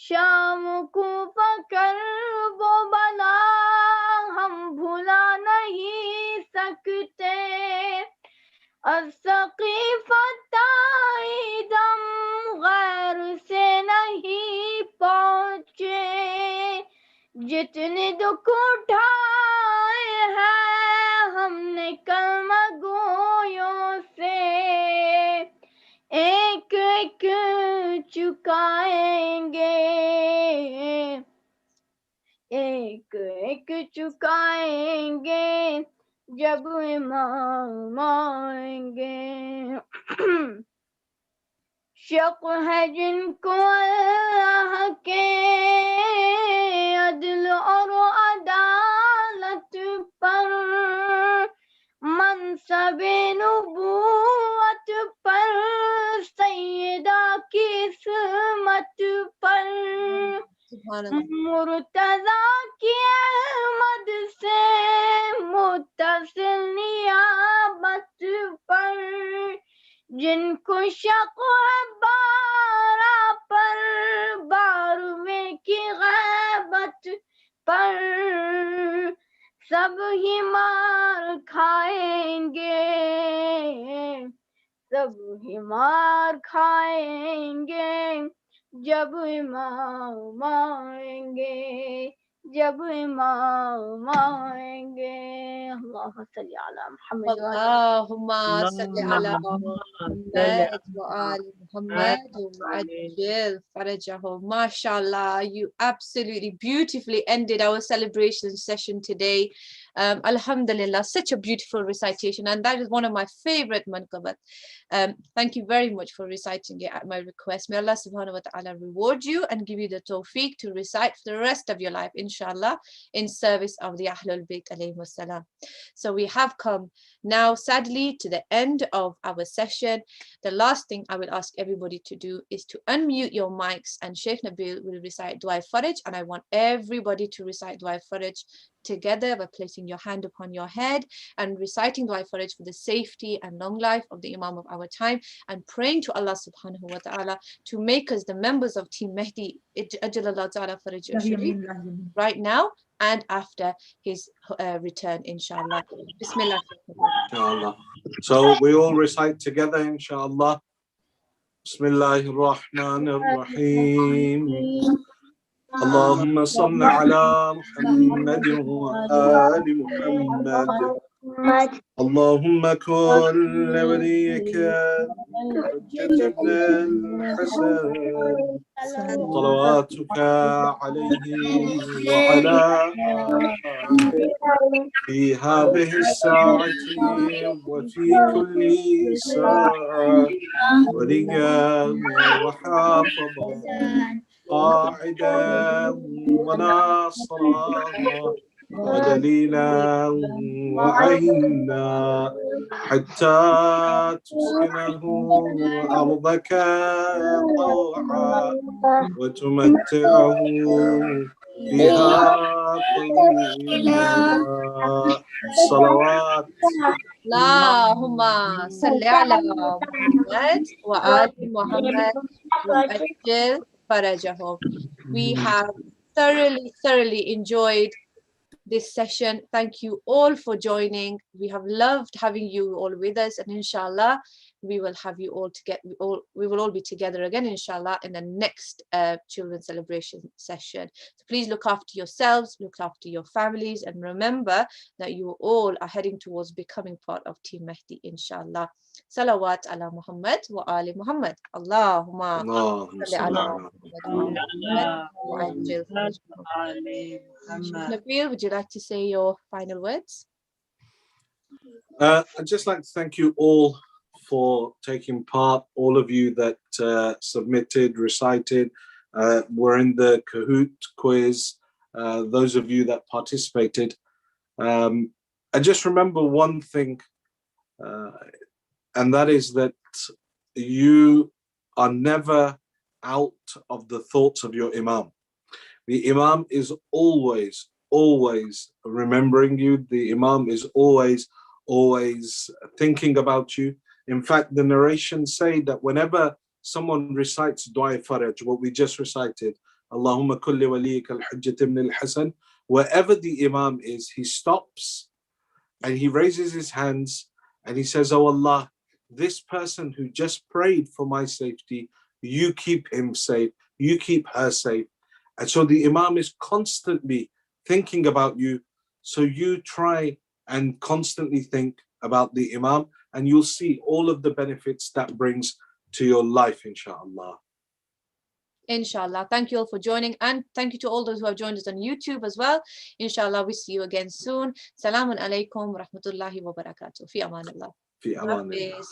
शाम को पकड़ वो बना हम भुला नहीं सकते दम गैर से नहीं पहुँचे जितने दुख उठाए हैं हमने कलमा गोयों से एक एक चुकाएंगे एक एक चुकाएंगे जब इमाम आएंगे शक है जिनको अल्लाह के अदल और अदालत पर मनसबे नबूवत पर सैयदा की किस्मत पर मुर्तजा की अहमद से मुत्तसिल नियाबत पर जिनको शक है बारा पर बारहवें की गैबत पर सब ही मार खाएंगे सब ही मार खाएंगे जब इमाम आएंगे जब इमाम आएंगे अल्लाहुम्मा सल्ली अला Muhammad Allahumma salli ala Muhammad wa ali Muhammad wa ajtf farajahum. MashaAllah, you absolutely beautifully ended our celebration session today. Alhamdulillah, such a beautiful recitation, and that is one of my favorite manqabat. Thank you very much for reciting it at my request. May Allah subhanahu wa ta'ala reward you and give you the tawfiq to recite for the rest of your life, inshallah, in service of the Ahlul Bayt alayhi wassalam. So we have come now, sadly, to the end of our session. The last thing I will ask everybody to do is to unmute your mics, and Sheikh Nabil will recite Dua Faraj, and I want everybody to recite Dua Faraj together by placing your hand upon your head and reciting Dua Faraj for the safety and long life of the Imam of our time, and praying to Allah subhanahu wa ta'ala to make us the members of Team Mahdi Ajalallah ta'ala Faraj al-Sharif right now and after his return, inshallah. Bismillah. Inshallah. So we all recite together, inshallah. Bismillahir Rahmanir Rahim. اللهم صل على محمد وآل محمد. اللهم كن لوليك الحجة بن الحسن صلواتك عليه وعلى آله في هذه الساعة وفي كل ساعة وليا وحافظا قاعدا وناصرا ودليلا وعينا حتى تسكنه أرضك طوعا وتمتعه فيها طويلا. صلوات. اللهم صل على محمد وآل Muhammad وعجل فرجهم. We have thoroughly enjoyed this session. Thank you all for joining. We have loved having you all with us, and inshallah we will have you all together. We will all be together again, inshallah, in the next children's celebration session. So please look after yourselves, look after your families, and remember that you all are heading towards becoming part of Team Mahdi, inshallah. Salawat ala Muhammad wa ali Muhammad. Allahumma salli ala Muhammad wa ajil farajahum. Nabil, would you like to say your final words? I'd just like to thank you all for taking part, all of you that submitted, recited, were in the Kahoot quiz, those of you that participated. I just remember one thing, and that is that you are never out of the thoughts of your Imam. The Imam is always remembering you. The Imam is always thinking about you. In fact, the narrations say that whenever someone recites Dua Faraj, what we just recited, Allahumma kulli waliyika al-Hujjat ibn al-Hasan, wherever the Imam is, he stops and he raises his hands and he says, oh Allah, this person who just prayed for my safety, you keep him safe, you keep her safe. And so the Imam is constantly thinking about you. So you try and constantly think about the Imam, and you'll see all of the benefits that brings to your life, inshallah. Inshallah. Thank you all for joining, and thank you to all those who have joined us on YouTube as well. Inshallah, we see you again soon. Salamun alaikum wa rahmatullahi wa barakatuh. Fi amanillah. Fi amanillah.